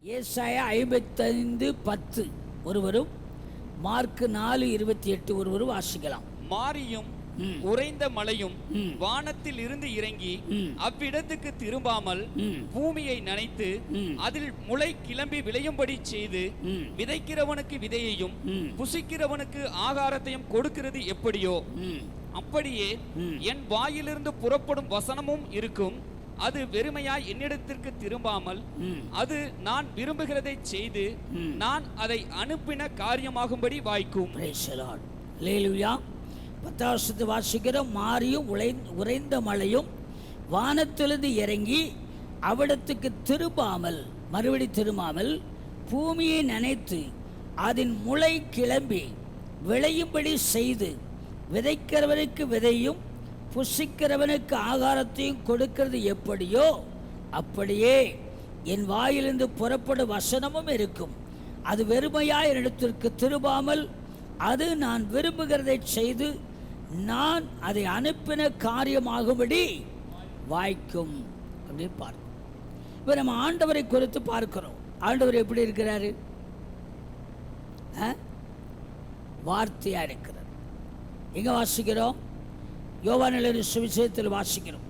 ஏசாயா 55:10 ஒருவரும், மார்க் 4:28 ஒருவரும் வாசிக்கலாம். மாரியும் உறைந்த மழையும் வானத்தில் இருந்து இறங்கி அவ்விடத்துக்கு திரும்பாமல் பூமியை நனைத்து அதில் முளை கிளம்பி விளையும்படி செய்து விதைக்கிறவனுக்கு விதையையும் புசிக்கிறவனுக்கு ஆகாரத்தையும் கொடுக்கிறது எப்படியோ அப்படியே என் வாயிலிருந்து புறப்படும் வசனமும் இருக்கும். அது வெறுமையாய் என்னிடத்திற்கு திரும்பாமல் அது நான் விரும்புகிறதை செய்து நான் அதை அனுப்பின காரியமாகும்படி வாய்க்கும். 10 வாசிக்கிற மாரியும் உறைந்த மழையும் வானத்திலிருந்து இறங்கி அவிடத்துக்கு திரும்பாமல் மறுபடி திரும்பாமல் பூமியை நனைத்து அதன் முளை கிளம்பி விளையும்படி செய்து விதைக்கிறவனுக்கு விதையும் புசிக்கிறவனுக்கு ஆகாரத்தையும் கொடுக்கிறது எப்படியோ அப்படியே என் வாயிலிருந்து புறப்படும் வசனமும் இருக்கும். அது வெறுமையாய் என்னிடத்திற்கு திரும்பாமல் அது நான் விரும்புகிறதை செய்து நான் அதை அனுப்பின காரியமாகும்படி வாய்க்கும் அப்படின்னு பார்க்கிறோம். இப்போ நம்ம ஆண்டவரை குறித்து பார்க்கிறோம். ஆண்டவர் எப்படி இருக்கிறாரு? வார்த்தையா இருக்கிறார். எங்க வாசிக்கிறோம்? யோவான் எழுதின சுவிசேஷத்தில் வாசிக்கிறோம்.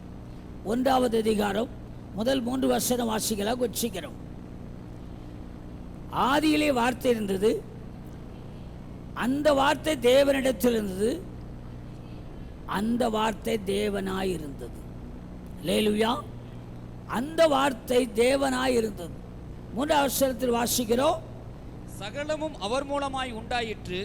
1வது அதிகாரம் முதல் 3 வசனம் வாசிக்கலாம். கொச்சிக்கிறோம். ஆதியிலே வார்த்தை இருந்தது, அந்த வார்த்தை தேவனிடத்தில் இருந்தது, அந்த வார்த்தை தேவனாய் இருந்தது. அல்லேலூயா. அந்த வார்த்தை தேவனாய் இருந்தது. 3வது வசனத்தில் வாசிக்கிறோம், சகலமும் அவர் மூலமாய் உண்டாயிற்று,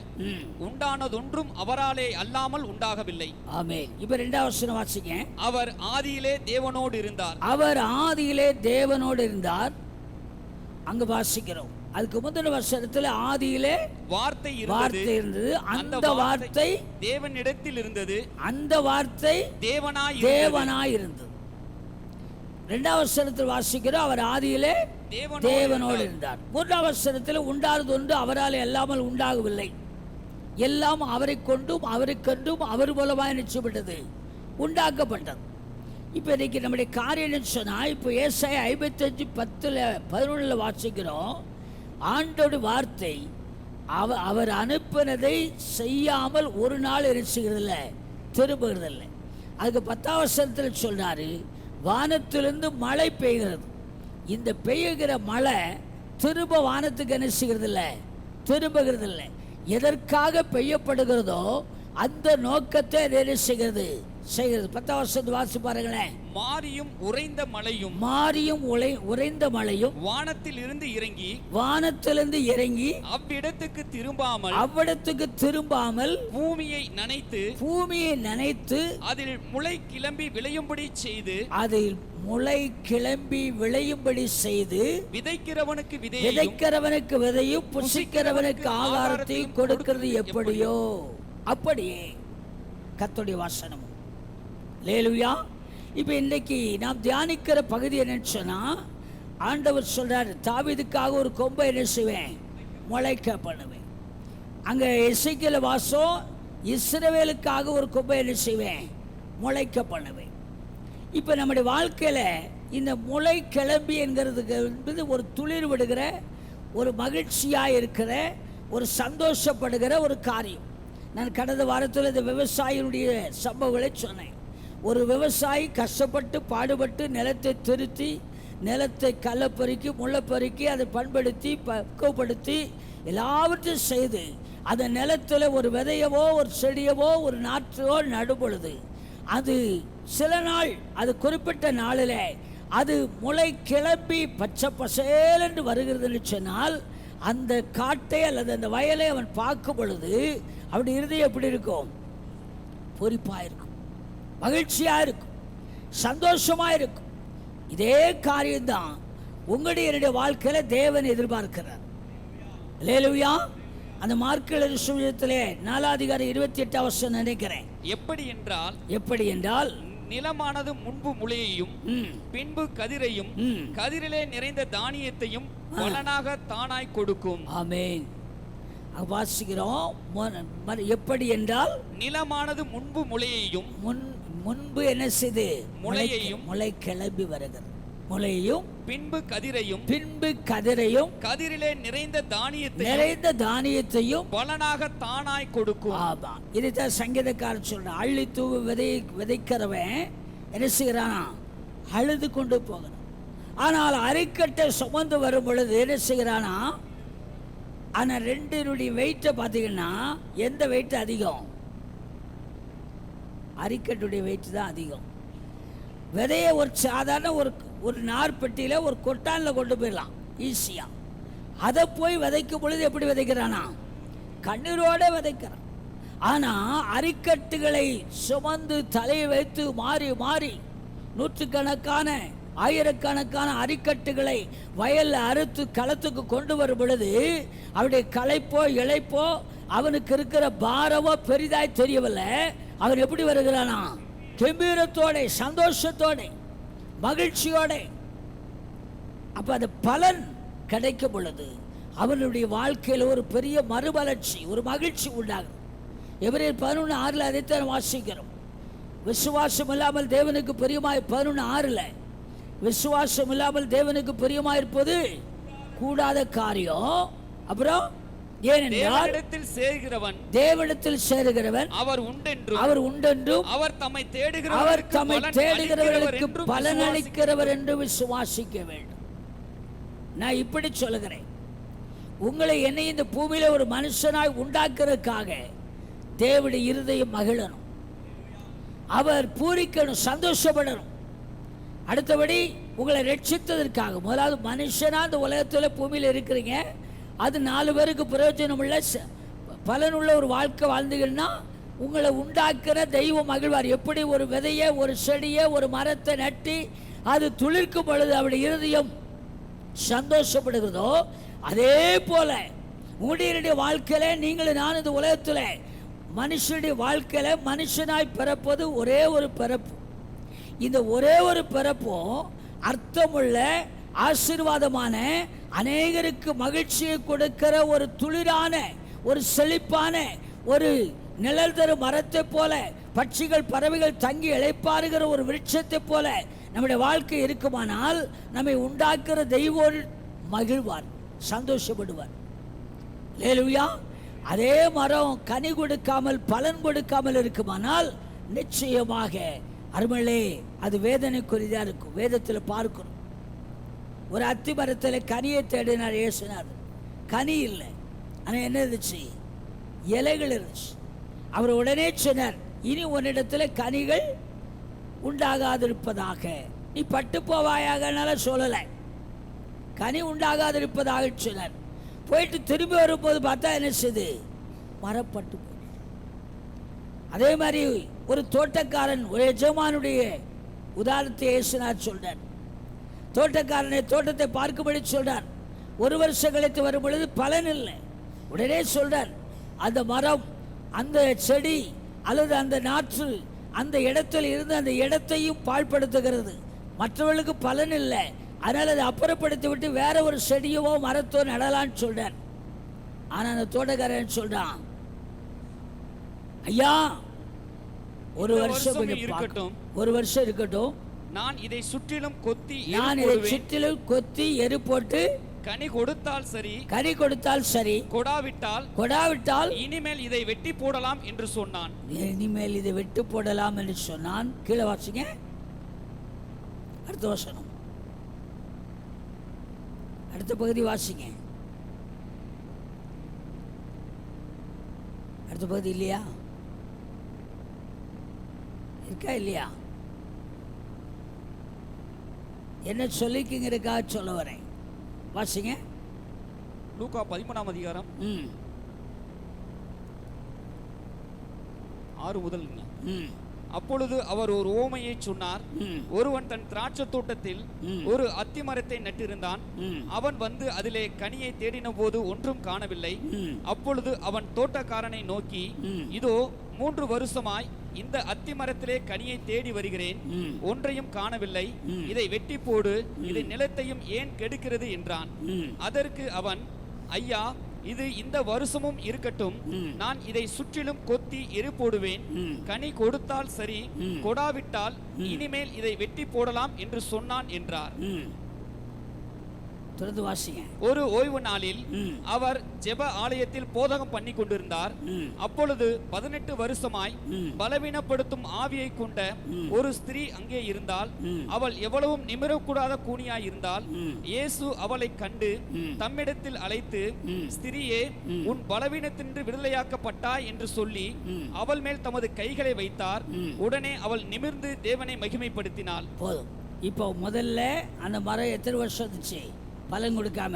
உண்டானதொன்றும் அவராலே அல்லாமல் உண்டாகவில்லை. ஆமென். இப்ப 2வது வசனம் வாசிங்க. அவர் ஆதியிலே தேவனோடு இருந்தார். அவர் ஆதியிலே தேவனோடு இருந்தார். அங்க வாசிக்கிறோம். அதுக்கு முந்தின வசனத்தில் ஆதியிலே வார்த்தை இருந்தது, அந்த வார்த்தை தேவனிடத்தில் இருந்தது, அந்த வார்த்தை தேவனாய் இருந்தது. 2வது வசனத்தில் வாசிக்கிறோம், அவர் ஆதியிலே தேவனோடு இருந்தார். 3வது வசனத்தில் உண்டானது ஒன்று அவரால் அல்லாமல் உண்டாகவில்லை, எல்லாம் அவரை கொண்டும் அவரை கண்டும் அவர் மூலமாய் நிச்சயப்பட்டது உண்டாக்கப்பட்டது. இப்போ இன்னைக்கு நம்முடைய காரியம் சொன்னா, இப்போ ஏசாயா 55:10-11 வாசிக்கிறோம். ஆண்டோட வார்த்தை அவர் அனுப்பினதை செய்யாமல் ஒரு நாள் இருக்கிறதில்ல, திரும்புகிறதில்லை. அதுக்கு 10வது வசனத்தில் சொல்றாரு, வானத்திலிருந்து மழை பெய்கிறது. இந்த பெய்யுகிற மழை திரும்ப வானத்துக்கு என்ன செய்கிறதில்ல, திரும்புகிறதில்லை. எதற்காக பெய்யப்படுகிறதோ அந்த நோக்கத்தை என்ன செய்கிறது. 10வது வசனத்தை வாசி பாருங்களேன். மாரியும் உறைந்த மழையும் வானத்தில் இருந்து இறங்கி அவ்விடத்துக்கு திரும்பாமல் பூமியை நனைத்து அதில் முளை கிளம்பி விளையும்படி செய்து விதைக்கிறவனுக்கு விதையும் புசிக்கிறவனுக்கு ஆகாரத்தையும் கொடுக்கிறது எப்படியோ அப்படியே கர்த்தருடைய வசனம். அல்லேலூயா. இப்போ இன்றைக்கு நாம் தியானிக்கிற பகுதி என்னன்னு சொன்னா, ஆண்டவர் சொல்றாரு, தாவீதுக்காக ஒரு கொம்பை என்ன செய்வேன், முளைக்க பண்ணுவேன். அங்க எசேக்கியேல் வாசம், இஸ்ரவேலுக்காக ஒரு கொம்பை என்ன செய்வேன், முளைக்க பண்ணுவேன். இப்போ நம்முடைய வாழ்க்கையில இந்த முளை கிளம்பி என்கிறதுக்கு என்பது ஒரு துளிர் விடுகிற, ஒரு மகிழ்ச்சியாக இருக்கிற, ஒரு சந்தோஷப்படுகிற ஒரு காரியம். நான் கடந்த வாரத்தில் இந்த விவசாயினுடைய சம்பவங்களை சொன்னேன். ஒரு விவசாயி கஷ்டப்பட்டு பாடுபட்டு நிலத்தை திருத்தி, நிலத்தை கள்ளப்பறுக்கி முளைப்பறுக்கி அதை பண்படுத்தி பக்குவப்படுத்தி எல்லாவற்றையும் செய்து அந்த நிலத்தில் ஒரு விதையவோ ஒரு செடியவோ ஒரு நாற்றோ நடும் பொழுது அது சில நாள், அது குறிப்பிட்ட நாளில் அது முளை கிளம்பி பச்சை பசேல் என்று வருகிறதுன்னு சொன்னால், அந்த காட்டை அல்லது அந்த வயலை அவன் பார்க்கும் பொழுது அப்படி இருதயம் எப்படி இருக்கும், பொறிப்பாக இருக்கும், மகிழ்ச்சியாக இருக்கும், சந்தோஷமாக இருக்கும். இதே காரியம்தான் உங்களுடைய என்னுடைய வாழ்க்கையில தேவன் எதிர்பார்க்கிறார். அல்லேலூயா. அந்த மார்க் எழுதின சுவிசேஷத்திலே 4வது அதிகாரம் 28வது வசனம் நினைக்கிறேன். எப்படி என்றால் நிலமானது முன்பு முளையையும் பின்பு கதிரையும் கதிரிலே நிறைந்த தானியத்தையும் பலனாக தானாய் கொடுக்கும். ஆமென். வாசிக்கிறோம். எப்படி என்றால் நிலமானது முன்பு முளையையும் முன்பு என்ன செய்து முளையையும் முளை கிளம்பி வருகிறது, முளையையும் பின்பு கதிரையும் கதிரிலே நிறைந்த தானியத்தையும் பலனாக தானாய் கொடுக்கும். ஆமா, இதைத்தான் சங்கீதக்காரர் சொல்றான். அள்ளி தூவு விதைக்கிறவன் என்ன செய்யறானா? அழுது கொண்டு போகிறான். ஆனால் அரிக்கட்டை சுமந்து வரும் பொழுது என்ன செய்யறானா? ஆனா ரெண்டினுடைய வெயிட்டை பார்த்தீங்கன்னா எந்த வெயிட் அதிகம்? அரிக்கட்டுடைய வெயிட் தான் அதிகம். விதையை ஒரு சாதாரண ஒரு நார்பெட்டியில் ஒரு கொட்டானில் கொண்டு போயிடலாம் ஈஸியாக. அதை போய் விதைக்கும் பொழுது எப்படி விதைக்கிறானா? கண்ணீரோட விதைக்கிறான். ஆனால் அரிக்கட்டுகளை சுமந்து தலையை வைத்து மாறி மாறி நூற்றுக்கணக்கான ஆயிரக்கணக்கான அரிக்கட்டுகளை வயலில் அறுத்து களத்துக்கு கொண்டு வரும் பொழுது அவருடைய களைப்போ இழைப்போ அவனுக்கு இருக்கிற பாரமோ பெரிதாய் தெரியவில்லை. அவன் எப்படி வருகிறானா? கம்பீரத்தோட, சந்தோஷத்தோட, மகிழ்ச்சியோட. அப்ப அந்த பலன் கிடைக்கும் பொழுது அவனுடைய வாழ்க்கையில் ஒரு பெரிய மறுமலர்ச்சி, ஒரு மகிழ்ச்சி உண்டாகும். எபிரேயர் 11:6 அதைத்தான் வாசிக்கிறோம். விசுவாசம் இல்லாமல் தேவனுக்கு பிரியமாய் 11:6 விசுவாசம் இல்லாமல் தேவனுக்கு பிரியமாயிருப்பது கூடாத காரியம். அப்புறம் ஏனென்றால் தேவனிடத்தில் சேருகிறவன் அவர் உண்டென்றும் அவர் தம்மை தேடுகிறவர்களுக்கு பலன் அளிக்கிறவர் என்று விசுவாசிக்க வேண்டும். நான் இப்படி சொல்லுகிறேன், உங்களை என்னை இந்த பூமியில ஒரு மனுஷனாய் உண்டாக்குறதுக்காக தேவனுடைய இருதயம் மகிழணும், அவர் பூரிக்கணும், சந்தோஷப்படணும். அடுத்தபடி உங்களை ரட்சித்ததற்காக முதலாவது மனுஷனா இந்த உலகத்தில் பூமியில் இருக்கிறீங்க, அது 4 பேருக்கு பிரயோஜனம் உள்ள பலனுள்ள ஒரு வாழ்க்கை வாழ்ந்தீங்கன்னா உங்களை உண்டாக்குற தெய்வம் மகிழ்வார். எப்படி ஒரு விதையை, ஒரு செடியை, ஒரு மரத்தை நட்டி அது துளிர்க்கும் பொழுது அவருடைய இருதயம் சந்தோஷப்படுகிறதோ அதே போல உங்களுடைய வாழ்க்கையில நீங்கள் நான் இந்த உலகத்தில் மனுஷனுடைய வாழ்க்கையில மனுஷனாய் பிறப்பது ஒரே ஒரு பிறப்பு. இந்த ஒரே ஒரு பிறப்பும் அர்த்தமுள்ள ஆசீர்வாதமான அநேகருக்கு மகிழ்ச்சியை கொடுக்கிற ஒரு துளிரான, ஒரு செழிப்பான, ஒரு நிழல் தரும் மரத்தை போல, பட்சிகள் பறவைகள் தங்கி இளைப்பாறுகிற ஒரு விருட்சத்தை போல நம்முடைய வாழ்க்கை இருக்குமானால் நம்மை உண்டாக்குற தெய்வம் மகிழ்வார், சந்தோஷப்படுவார். அல்லேலூயா. அதே மரம் கனி கொடுக்காமல் பலன் கொடுக்காமல் இருக்குமானால் நிச்சயமாக அருமளே அது வேதனைக்குரியதா இருக்கும். வேதத்தில் பார்க்கணும், ஒரு அத்தி மரத்தில் கனியை தேடினார் இயேசுனார், கனி இல்லை. ஆனால் என்ன இருந்துச்சு? இலைகள் இருந்துச்சு. அவர் உடனே சொன்னார், இனி உன்னிடத்தில் கனிகள் உண்டாகாதிருப்பதாக, நீ பட்டு போவாயாக சொல்லலை, கனி உண்டாகாதிருப்பதாக சொன்னார். போயிட்டு திரும்பி வரும்போது பார்த்தா என்ன செய்து? மரப்பட்டு போய். அதே மாதிரி ஒரு தோட்டக்காரன், ஒரு எஜமானுடைய உதாரணத்தை இயேசுனார் சொல்றார். தோட்டக்காரனை தோட்டத்தை பார்க்கும்படி சொல்றார். 1 வருஷம் கழித்து வரும் பொழுது பலன் இல்லை. உடனே சொல்றார், அந்த மரம், அந்த செடி அல்லது அந்த நாற்று அந்த இடத்தில் இருந்து அந்த இடத்தையும் பாழ்படுத்துகிறது, மற்றவர்களுக்கு பலன் இல்லை, அதனால் அதை அப்புறப்படுத்தி விட்டு வேற ஒரு செடியவோ மரத்தோ நடலான்னு சொல்றார். ஆனால் அந்த தோட்டக்காரன் சொல்றான், ஐயா 1 வருஷம் இருக்கட்டும், 1 வருஷம் இருக்கட்டும், நான் இதை சுற்றிலும் கொத்தி எரு போட்டு கனி கொடுத்தால் சரி, கொடாவிட்டால் இனிமேல் இதை வெட்டி போடலாம் என்று சொன்னான். இனிமேல் இதை வெட்டி போடலாம் என்று சொன்னான். கீழே வாசிங்க, அடுத்த வசனம், அடுத்த பகுதி வாசிங்க. அடுத்த பகுதி இல்லையா? இருக்கா இல்லையா? என்ன சொல்லிக்கிங்கிறதுக்காக சொல்ல வரேன். வாசிங்க. லூக்கா 13ஆம் அதிகாரம் 6 முதல். அப்பொழுது அவர் ஒரு ஓமையை சொன்னார். ஒருவன் தன் திராட்சை தோட்டத்தில் ஒரு அத்தி மரத்தை நட்டிருந்தான். அவன் வந்து அதிலே கனியை தேடின போது ஒன்றும் காணவில்லை. அப்பொழுது அவன் தோட்டக்காரனை நோக்கி, இதோ 3 வருஷமாய் இந்த அத்தி மரத்திலே கனியை தேடி வருகிறேன், ஒன்றையும் காணவில்லை, இதை வெட்டி போடு, இது நிலத்தையும் ஏன் கெடுக்கிறது என்றான். அதற்கு அவன், ஐயா, இது இந்த வருஷமும் இருக்கட்டும், நான் இதை சுற்றிலும் கொத்தி எரு போடுவேன், கனி கொடுத்தால் சரி, கொடாவிட்டால் இனிமேல் இதை வெட்டி போடலாம் என்று சொன்னான் என்றார். தொடர்ந்து வாசிங்க. ஒரு ஓய்வு நாளில் அவர் ஜெப ஆலயத்தில் போதகம் பண்ணி கொண்டிருந்தார். அப்பொழுது 18 வருஷமாய் பலவீனப்படுத்தும் ஆவியை கொண்ட ஒரு ஸ்திரீ அங்கே இருந்தால், அவள் எவ்வளவும் நிமிரக்கூடாத கூனியாய் இருந்தால். இயேசு அவளை கண்டு தம்மிடத்தில் அழைத்து, ஸ்திரீயே, உன் பலவீனத்தின்று விடுதலையாக்கப்பட்டாய் என்று சொல்லி அவள் மேல் தமது கைகளை வைத்தார். உடனே அவள் நிமிர்ந்து தேவனை மகிமைப்படுத்தினாள். போதும். இப்போ முதல்ல அந்த மரம் எத்தனை வருஷம் இருந்துச்சு பலன் கொடுக்காம?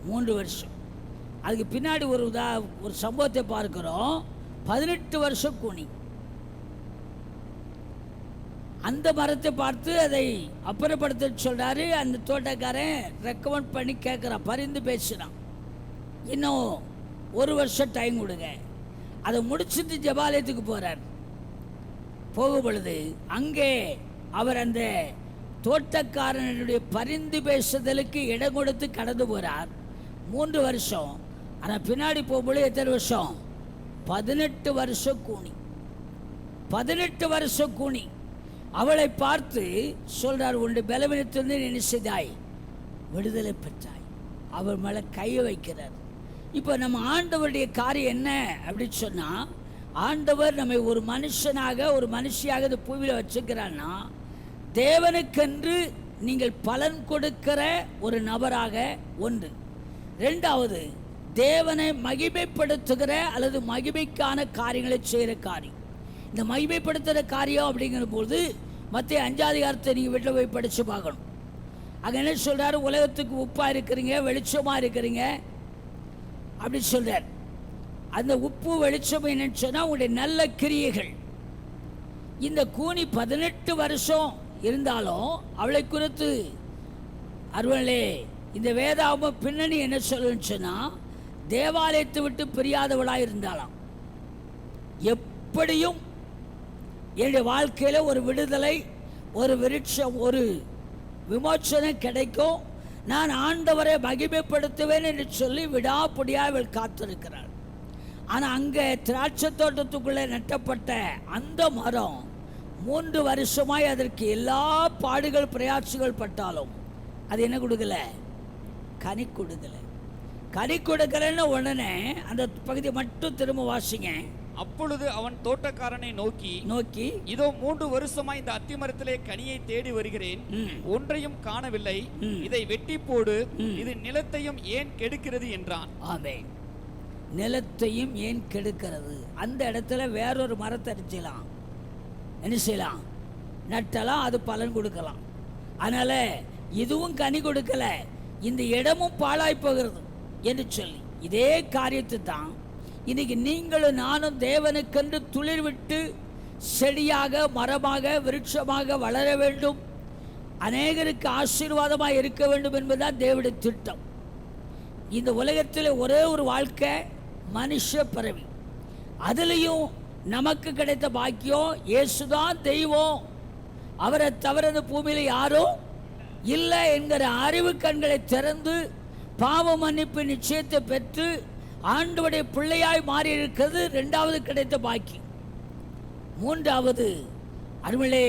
3 வருஷம். அதுக்கு பின்னாடி ஒரு சம்பவத்தை பார்க்கிறோம். 18 வருஷம் கூனி. அந்த மரத்தை பார்த்து அதை அப்புறப்படுத்த சொல்றாரு. அந்த தோட்டக்காரன் ரெக்கமெண்ட் பண்ணி கேட்குறான், பரிந்து பேசுகிறான், இன்னும் 1 வருஷம் டைம் கொடுங்க. அதை முடிச்சுட்டு ஜெபாலயத்துக்கு போறார். போகும் பொழுது அங்கே அவர் அந்த தோட்டக்காரனுடைய பரிந்து பேசுதலுக்கு இடம் கொடுத்து கடந்து போறார். 3 வருஷம். ஆனால் பின்னாடி போகும்போது எத்தனை வருஷம்? 18 வருஷம் கூனி. 18 வருஷம் கூனி. அவளை பார்த்து சொல்றார், உன்னுடைய பலவீனத்திலிருந்து என்ன செய்தாய்? விடுதலை பெற்றாய். அவர் மேலே கையை வைக்கிறார். இப்போ நம்ம ஆண்டவருடைய காரியம் என்ன அப்படின்னு சொன்னால், ஆண்டவர் நம்மை ஒரு மனுஷனாக ஒரு மனுஷியாக இந்த பூமியில் வச்சுக்கிறான்னா, தேவனுக்கென்று நீங்கள் பலன் கொடுக்கிற ஒரு நபராக ஒன்று. 2வது, தேவனை மகிமைப்படுத்துகிற அல்லது மகிமைக்கான காரியங்களை செய்கிற காரியம். இந்த மகிமைப்படுத்துகிற காரியம் அப்படிங்கிற போது மத்திய 5ஆம் அதிகாரத்தை நீங்கள் வீட்டில் போய் படித்து பார்க்கணும். அங்கே என்ன சொல்கிறாரு? உலகத்துக்கு உப்பாக இருக்கிறீங்க, வெளிச்சமாக இருக்கிறீங்க அப்படின்னு சொல்கிறார். அந்த உப்பு வெளிச்சம் என்னன்னு சொன்னால் உங்களுடைய நல்ல கிரியைகள். இந்த கூனி 18 வருஷம் இருந்தாலும் அவளை குறித்து அருவலே இந்த வேதாம பின்னணி என்ன சொல்லுன்னு சொன்னால், தேவாலயத்தை விட்டு பிரியாதவளாக இருந்தாலாம். எப்படியும் என்னுடைய வாழ்க்கையில் ஒரு விடுதலை, ஒரு விருட்சம், ஒரு விமோச்சனம் கிடைக்கும், நான் ஆண்டவரை மகிமைப்படுத்துவேன் என்று சொல்லி விடாப்பிடியாக அவள் காத்திருக்கிறாள். ஆனால் அங்கே திராட்சை தோட்டத்துக்குள்ளே நட்டப்பட்ட அந்த மரம் 3 வருஷமாய் அதற்கு எல்லா பாடுகள் பிரயாட்சிகள் பட்டாலும் அது என்ன கொடுக்கல? கனி கொடுக்கல. கனி கொடுக்கலன்னு உடனே அந்த பகுதியை மட்டும் திரும்ப வாசிங்க. அப்பொழுது அவன் தோட்டக்காரனை நோக்கி இதோ 3 வருஷமா இந்த அத்திமரத்திலே கனியை தேடி வருகிறேன், ஒன்றையும் காணவில்லை. இதை வெட்டி போடு, இது நிலத்தையும் ஏன் கெடுக்கிறது என்றான். ஆமென். நிலத்தையும் ஏன் கெடுக்கிறது? அந்த இடத்துல வேறொரு மரத்தை அடிச்சலாம், என்ன செய்யலாம்? நட்டலாம், அது பலன் கொடுக்கலாம். அதனால இதுவும் கனி கொடுக்கல, இந்த இடமும் பாழாய் போகிறது என்று சொல்லி இதே காரியத்தை தான் இன்னைக்கு நீங்களும் நானும் தேவனுக்கென்று துளிர் விட்டு செடியாக, மரமாக, விருட்சமாக வளர வேண்டும், அநேகருக்கு ஆசீர்வாதமாக இருக்க வேண்டும் என்பதுதான் தேவனுடைய திட்டம். இந்த உலகத்தில் ஒரே ஒரு வாழ்க்கை, மனுஷ பிறவி. அதுலேயும் நமக்கு கிடைத்த பாக்கியம் இயேசுதான் தெய்வம், அவரை தவிர இந்த பூமியில் யாரும் இல்லை என்கிற அறிவு கண்களை திறந்து பாவ மன்னிப்பு நிச்சயத்தை பெற்று ஆண்டவருடைய பிள்ளையாய் மாறி இருக்கிறது 2வது கிடைத்த பாக்கியம். 3வது, அருமையிலே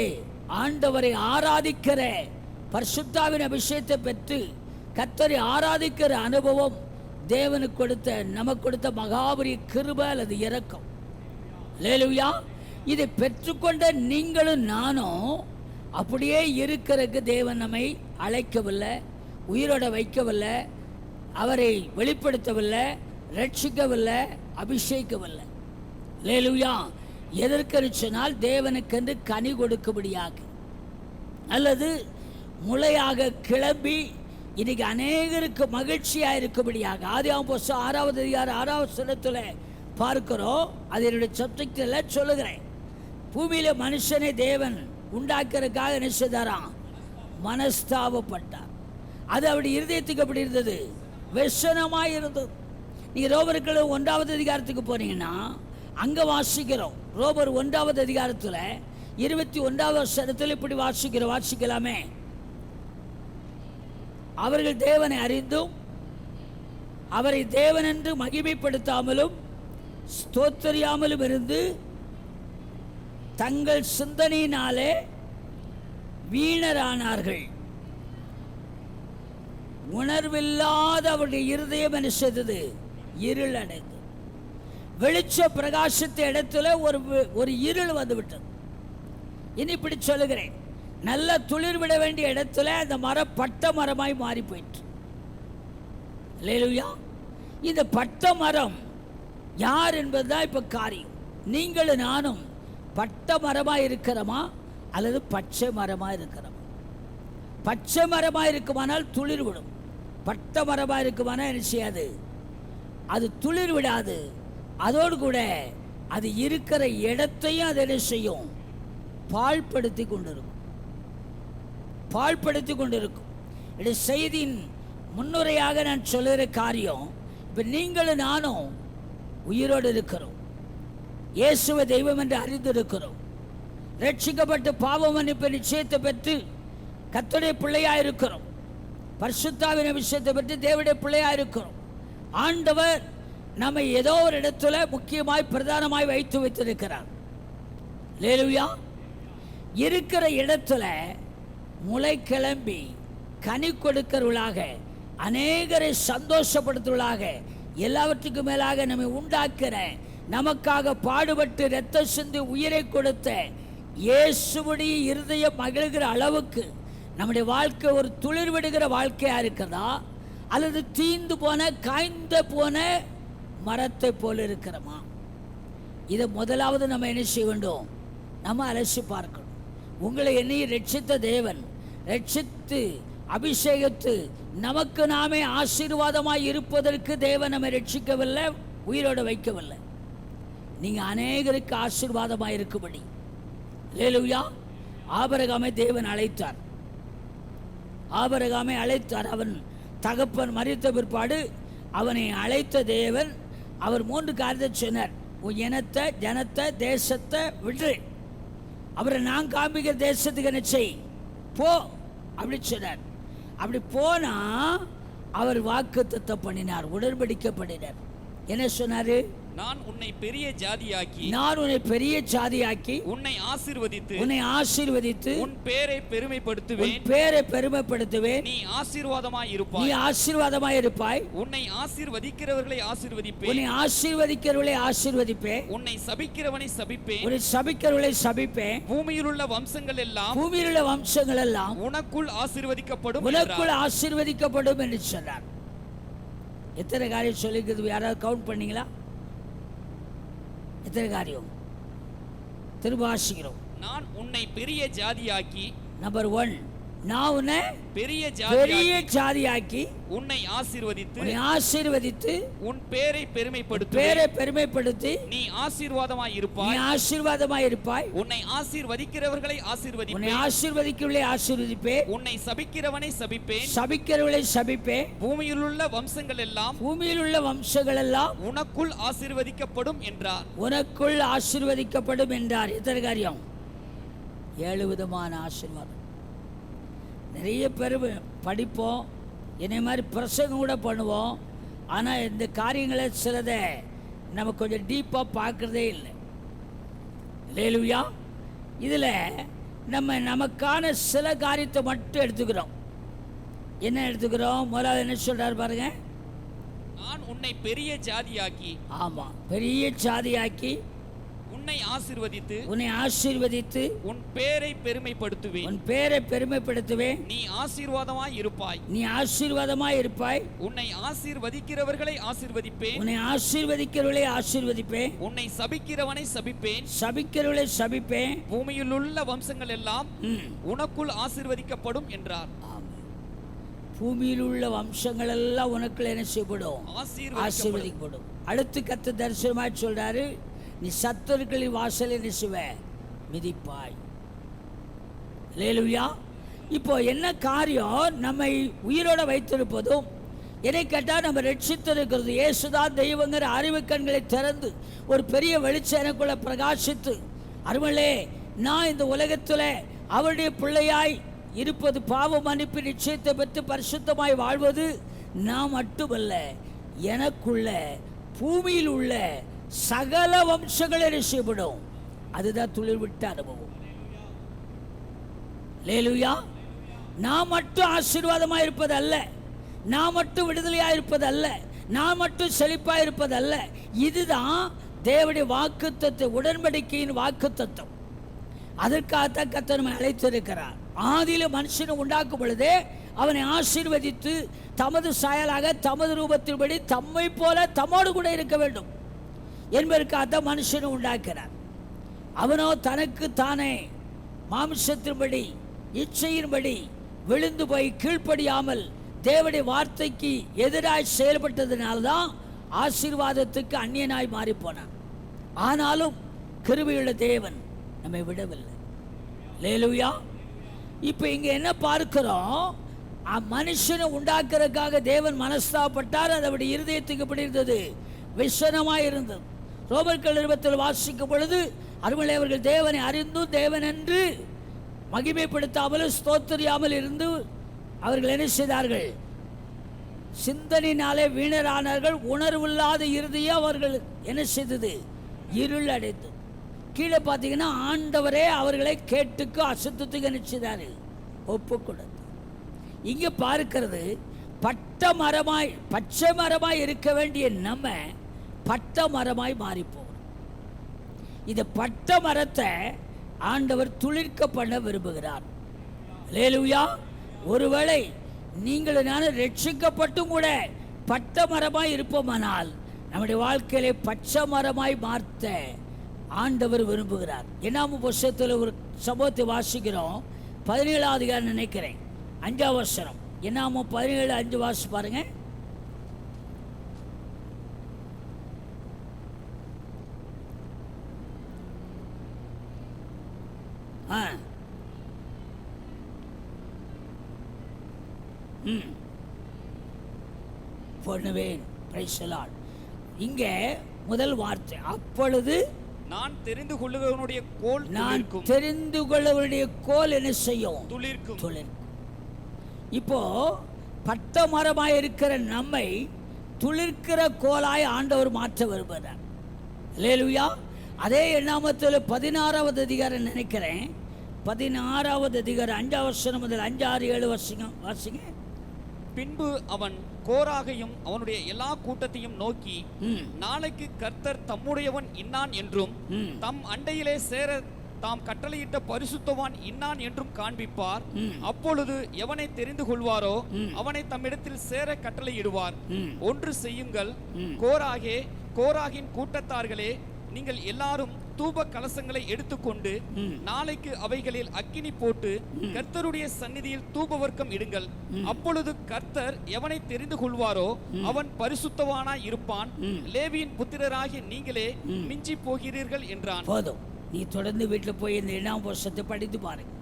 ஆண்டவரை ஆராதிக்கிற பரிசுத்தாவின் அபிஷேகத்தை பெற்று கர்த்தரை ஆராதிக்கிற அனுபவம் தேவனுக்கு கொடுத்த, நமக்கு கொடுத்த மகாபரிய கிருபை அல்லது இரக்கம். அல்லேலூயா. இதை பெற்றுக்கொண்ட நீங்களும் நானும் அப்படியே இருக்கிறதுக்கு தேவன் நம்மை அழைக்கவில்லை, உயிரோட வைக்கவில்லை, அவரை வெளிப்படுத்தவில்லை, ரட்சிக்கவில்லை, அபிஷேகவில்லை. அல்லேலூயா. எதற்கு சொன்னால் தேவனுக்கென்று கனி கொடுக்கும்படியாக அல்லது முளையாக கிளம்பி இன்னைக்கு அநேகருக்கு மகிழ்ச்சியாக இருக்கும்படியாக. ஆதியாகமம் 6வது அதிகாரம் 6வது வசனத்தில் பார்க்கிறோம். அது என்னுடைய சப்ஜெக்டில் சொல்லுகிறேன். பூமியில் மனுஷனை தேவன் உண்டாக்குறதுக்காக என்ன செய்தாராம்? மனஸ்தாபப்பட்டார். அது அவருடைய இருதயத்துக்கு எப்படி இருந்தது? வெசனமாக இருந்தது. நீங்கள் ரோமர்கள் 1வது அதிகாரத்துக்கு போனீங்கன்னா அங்கே வாசிக்கிறோம். ரோமர் 1வது அதிகாரத்தில் 21வது வசனத்தில் இப்படி வாசிக்கலாமே. அவர்கள் தேவனை அறிந்தும் அவரை தேவன் என்று மகிமைப்படுத்தாமலும் ஸ்தோத்தரியாமலும் இருந்து தங்கள் சிந்தனையினாலே வீணரானார்கள். உணர்வில்லாத அவருடைய இருதயம் என்ன செய்தது? இருள் அடைந்தது. வெளிச்ச பிரகாசித்த இடத்துல ஒரு இருள் வந்து விட்டது. இனி இப்படி சொல்லுகிறேன், நல்ல துளிர் விட வேண்டிய இடத்துல அந்த மரம் பட்ட மரமாய் மாறி போயிற்று. அல்லேலூயா. இந்த பட்ட மரம் யார் என்பதுதான் இப்ப காரியம். நீங்களும் நானும் பட்ட மரமா இருக்கிறோமா அல்லது பச்சை மரமா இருக்கிறோமா? பச்சை மரமா இருக்குமானால் துளிர் விடும். பட்ட மரமா இருக்குமானால் என்ன செய்யாது? அது துளிர் விடாது. அதோடு கூட அது இருக்கிற இடத்தையும் அது என்ன செய்யும்? பாழ்படுத்தி கொண்டிருக்கும். பாழ்படுத்தி கொண்டிருக்கும். இது செய்தியின் முன்னுரையாக நான் சொல்லுகிற காரியம். இப்போ நீங்களும் நானும் உயிரோடு இருக்கிறோம். இயேசுவை தெய்வம் என்று அறிந்திருக்கிறோம். ரட்சிக்கப்பட்டு பாவ மன்னிப்பு நிச்சயத்தை பெற்று கர்த்தருடைய பிள்ளையாக இருக்கிறோம். பரிசுத்தாவின் அபிஷேகத்தை பெற்று தேவனுடைய பிள்ளையாக இருக்கிறோம். ஆண்டவர் நம்மை ஏதோ ஒரு இடத்துல முக்கியமாய் பிரதானமாய் வைத்து வைத்திருக்கிறார். அல்லேலூயா. இருக்கிற இடத்துல முளை கிளம்பி கனி கொடுக்கிறவர்களாக, அநேகரை சந்தோஷப்படுத்துவர்களாக, எல்லாவற்றுக்கும் மேலாக நம்மை உண்டாக்கிற, நமக்காக பாடுபட்டு இரத்த சிந்தி உயிரை கொடுத்த இயேசுவுடைய இருதயம் மகிழ்கிற அளவுக்கு நம்முடைய வாழ்க்கை ஒரு துளிர் விடுகிற வாழ்க்கையா இருக்கிறதா அல்லது தீந்து போன காய்ந்த போன மரத்தை போல இருக்கிறோமா? இதை முதலாவது நம்ம என்ன செய்ய வேண்டும்? நம்ம அலசி பார்க்கணும். உங்களை என்னையும் ரட்சித்த தேவன், ரட்சித்து அபிஷேகத்து நமக்கு நாமே ஆசீர்வாதமாய் இருப்பதற்கு தேவன் நம்மை ரட்சிக்கவில்லை, உயிரோடு வைக்கவில்லை. நீங்க அநேகருக்கு ஆசீர்வாதமாய் இருக்கும்படி. அல்லேலூயா. ஆபிரகாமை தேவன் அழைத்தார். ஆபிரகாமை அழைத்தார். அவன் தகப்பன் மரித்த பிற்பாடு அவனை அழைத்த தேவன் அவர் 3 காரியத்தை சொன்னார். உன் இனத்தை, ஜனத்தை, தேசத்தை விட்டு அவரை நான் காண்பிக்கிற தேசத்துக்கு என்ன செய், போ அப்படி சொன்னார். அப்படி போனா அவர் வாக்குத்தத்தம் பண்ணினார், உடன்படிக்கை பண்ணினார். என்ன சொன்னாரு? நான் உன்னை பெரிய ஜாதியாக்கி, நான் உன்னை பெரிய ஜாதியாக்கி, உன்னை ஆசீர்வதித்து, உன்னை ஆசீர்வதித்து, உன் பேரை பெருமைப்படுத்துவேன், உன் பேரை பெருமைப்படுத்துவேன், நீ ஆசீர்வாதமாய் இருப்பாய், நீ ஆசீர்வாதமாய் இருப்பாய், உன்னை ஆசீர்வதிக்கிறவர்களை ஆசீர்வதிப்பேன், உன்னை ஆசீர்வதிக்கிறவர்களை ஆசீர்வதிப்பேன், உன்னை சபிக்கிறவனை சபிப்பேன், உன்னை சபிக்கிறவர்களை சபிப்பேன், பூமியில் உள்ள வம்சங்கள் எல்லாம், பூமியில் உள்ள வம்சங்கள் எல்லாம் உனக்குள் ஆசீர்வதிக்கப்படும், உனக்குள் ஆசீர்வதிக்கப்படும் என்று சொன்னார். எத்தனை காரியம் சொல்லிக்கிறது? யாராவது கவுண்ட் பண்ணீங்களா? எத்தனை காரியம்? திரும்ப வாசிக்கிறோம். நான் உன்னை பெரிய ஜாதியாக்கி, நம்பர் 1, நான் உன்னை பெரிய ஜாதியாக்கி, உன்னை ஆசீர்வதித்து, உன்னை ஆசீர்வதித்து, உன் பேரை பெருமைப்படுத்தி, பேரை பெருமைப்படுத்தி, நீ ஆசீர்வாதமாய் நீ இருப்பாய், ஆசீர்வாதமாய் இருப்பாய், உன்னை ஆசீர்வதிக்கிறவர்களை உன்னை ஆசீர்வதிப்பேன், ஆசீர்வதிக்கிறவர்களை ஆசீர்வதிப்பேன், உன்னை சபிக்கிறவனை சபிப்பேன், சபிக்கிறவர்களை சபிப்பேன், பூமியில் உள்ள வம்சங்கள் எல்லாம், பூமியில் உள்ள வம்சங்கள் எல்லாம் உனக்குள் ஆசீர்வதிக்கப்படும் என்றார். உனக்குள் ஆசீர்வதிக்கப்படும் என்றார். எத்தனை காரியம்? 7 விதமான ஆசீர்வாதம். நிறைய பேர் படிப்போம், என்னை மாதிரி பிரசங்கம் கூட பண்ணுவோம். ஆனால் இந்த காரியங்களை சிலதை நம்ம கொஞ்சம் டீப்பாக பார்க்குறதே இல்லை. அல்லேலூயா. இதில் நம்ம நமக்கான சில காரியத்தை மட்டும் எடுத்துக்கிறோம். என்ன எடுத்துக்கிறோம்? முதலாவது என்ன சொல்கிறார் பாருங்க. நான் உன்னை பெரிய ஜாதியாக்கி, ஆமாம், பெரிய ஜாதியாக்கி, உன்னை ஆசீர்வதித்து, உன்னை ஆசீர்வதித்து, உன் பேரை பெருமைப்படுத்துவேன், உன் பேரை பெருமைப்படுத்துவேன், நீ ஆசீர்வாதமாய் இருப்பாய், நீ ஆசீர்வாதமாய் இருப்பாய், உன்னை ஆசீர்வதிக்கிறவர்களை ஆசீர்வதிப்பேன், உன்னை ஆசீர்வதிக்கிறவர்களை ஆசீர்வதிப்பேன், உன்னை சபிக்கிறவனை சபிப்பேன், சபிக்கிறவர்களை சபிப்பேன், பூமியில் உள்ள வம்சங்கள் எல்லாம் உனக்குள் ஆசீர்வதிக்கப்படும் என்றார். பூமியில் உள்ள வம்சங்கள் எல்லாம் உனக்குள் என்ன செய்யப்படும்? ஆசீர்வதிக்கப்படும். அடுத்து கர்த்தர் தரிசனமாய் சொல்றாரு, நீ சத்துருக்களின் வாசலை நிசுவ மிதிப்பாய். அல்லேலூயா. இப்போ என்ன காரியம்? நம்மை உயிரோட வைத்திருப்பதும், என்னை கேட்டால் நம்ம ரட்சித்திருக்கிறது. இயேசுதான் தெய்வங்கிற அறிவு கண்களை திறந்து ஒரு பெரிய வெளிச்சம் எனக்குள்ள பிரகாசித்து, அருமலே நான் இந்த உலகத்தில் அவருடைய பிள்ளையாய் இருப்பது, பாவ மன்னிப்பு நிச்சயத்தை பெற்று பரிசுத்தமாய் வாழ்வது நான் மட்டுமல்ல, எனக்குள்ள பூமியில் உள்ள சகல வம்சங்களை நிச்சயப்படும். அதுதான் துளிர் விட்ட அனுபவம். அல்லேலூயா. நான் மட்டும் ஆசீர்வாதமாக இருப்பது அல்ல, நான் மட்டும் விடுதலையா இருப்பது அல்ல, நான் மட்டும் செழிப்பா இருப்பது அல்ல. இதுதான் தேவனுடைய வாக்குத்தத்தம், உடன்படிக்கையின் வாக்குத்தத்தம். அதற்காகத்தான் கர்த்தர் நம்மை அழைத்திருக்கிறார். ஆதியில மனுஷனை உண்டாக்கும் பொழுதே அவனை ஆசீர்வதித்து தமது சாயலாக தமது ரூபத்தின்படி தம்மை போல தம்மோடு கூட இருக்க வேண்டும் என்பதற்காகத்தான் மனுஷனை உண்டாக்கிறார். அவனோ தனக்கு தானே மாம்சத்தின்படி இச்சையின்படி விழுந்து போய் கீழ்ப்படியாமல் தேவனுடைய வார்த்தைக்கு எதிராய் செயல்பட்டதுனால்தான் ஆசீர்வாதத்துக்கு அந்நியனாய் மாறி போனான். ஆனாலும் கிருபையுள்ள தேவன் நம்மை விடவில்லை. அல்லேலூயா. இப்போ இங்க என்ன பார்க்கிறோம்? மனுஷனை உண்டாக்குறதுக்காக தேவன் மனஸ்தாபப்பட்டார். அது அவருடைய இருதயத்துக்கு எப்படி இருந்தது? விஷனமாய் இருந்தது. ரோமர்கள் நிருபத்தில் வாசிக்கும் பொழுது அருமையிலே அவர்கள் தேவனை அறிந்தும் தேவன் என்று மகிமைப்படுத்தாமல் ஸ்தோத்திரியாமல் இருந்து அவர்கள் என்ன செய்தார்கள்? சிந்தனையினாலே வீணரானார்கள். உணர்வில்லாத இருதயம் அவர்கள் என்ன செய்தது? இருள் அடைந்தது. கீழே பார்த்தீங்கன்னா ஆண்டவரே அவர்களை கேட்டுக்கு அசுத்தத்துக்கு நினைச்சதாரு ஒப்பு கொடுத்தார். இங்க பார்க்கிறது பட்ட மரமாய் பச்சை மரமாய் இருக்க வேண்டிய நம்ம பட்ட மரமாய் மாறி போகிறோம். இந்த பட்ட மரத்தை ஆண்டவர் துளிர்க்க பண்ண விரும்புகிறார். அல்லேலூயா. ஒருவேளை நீங்கள் நானும் ரட்சிக்கப்பட்டும் கூட பட்ட மரமாய் இருப்போமானால் நம்முடைய வாழ்க்கையிலே பச்சை மரமாய் மாற்ற ஆண்டவர் விரும்புகிறார். என்னாம புஸ்தகத்தில் ஒரு சம்பவத்தை வாசிக்கிறோம். 17வது அதிகாரம் நினைக்கிறேன், 5வது வசனம். என்னாம 17:5 வாசி பாருங்க. பண்ணுவேன். இங்க முதல் வார்த்தை, அப்பொழுது நான் தெரிந்து கொள்ளுகிறவனுடைய கோல் நான் தெரிந்து கொள்ளவனுடைய கோல் என்ன செய்யும்? துளிர்க்கும். இப்போ பட்ட மரமாய் இருக்கிற நம்மை துளிர்க்கிற கோலாய் ஆண்டவர் மாற்ற விரும்புகிறார். அல்லேலூயா. அதே எண்ணாமத்தில் 16வது அதிகாரம் நினைக்கிறேன், 16வது அதிகாரம் 5வது வசனம் முதல் 5, 6, 7 வாசிங்க. பின்பு அவன் கோராகையும் அவனுடைய எல்லா கூட்டத்தையும் நோக்கி, நாளைக்கு கர்த்தர் தம்முடையவன் இன்னான் என்றும் தம் அண்டையிலே சேர தாம் கட்டளையிட்ட பரிசுத்தவான் இன்னான் என்றும் காண்பிப்பார். அப்பொழுது எவனை தெரிந்து கொள்வாரோ அவனை தம்மிடத்தில் சேர கட்டளையிடுவார். ஒன்று செய்யுங்கள், கோராகின் கூட்டத்தார்களே, நீங்கள் எல்லாரும் தூப கலசங்களை எடுத்துக்கொண்டு நாளைக்கு அவைகளில் அக்கினி போட்டு கர்த்தருடைய சந்நிதியில் தூப வர்க்கம் இடுங்கள். அப்பொழுது கர்த்தர் எவனை தெரிந்து கொள்வாரோ அவன் பரிசுத்தவானாய் இருப்பான். லேவியின் புத்திரராகிய நீங்களே மிஞ்சி போகிறீர்கள் என்றான். போதும், நீ தொடர்ந்து வீட்டில் போய் இந்த 7ஆம் வருஷத்தை படித்து பாருங்க.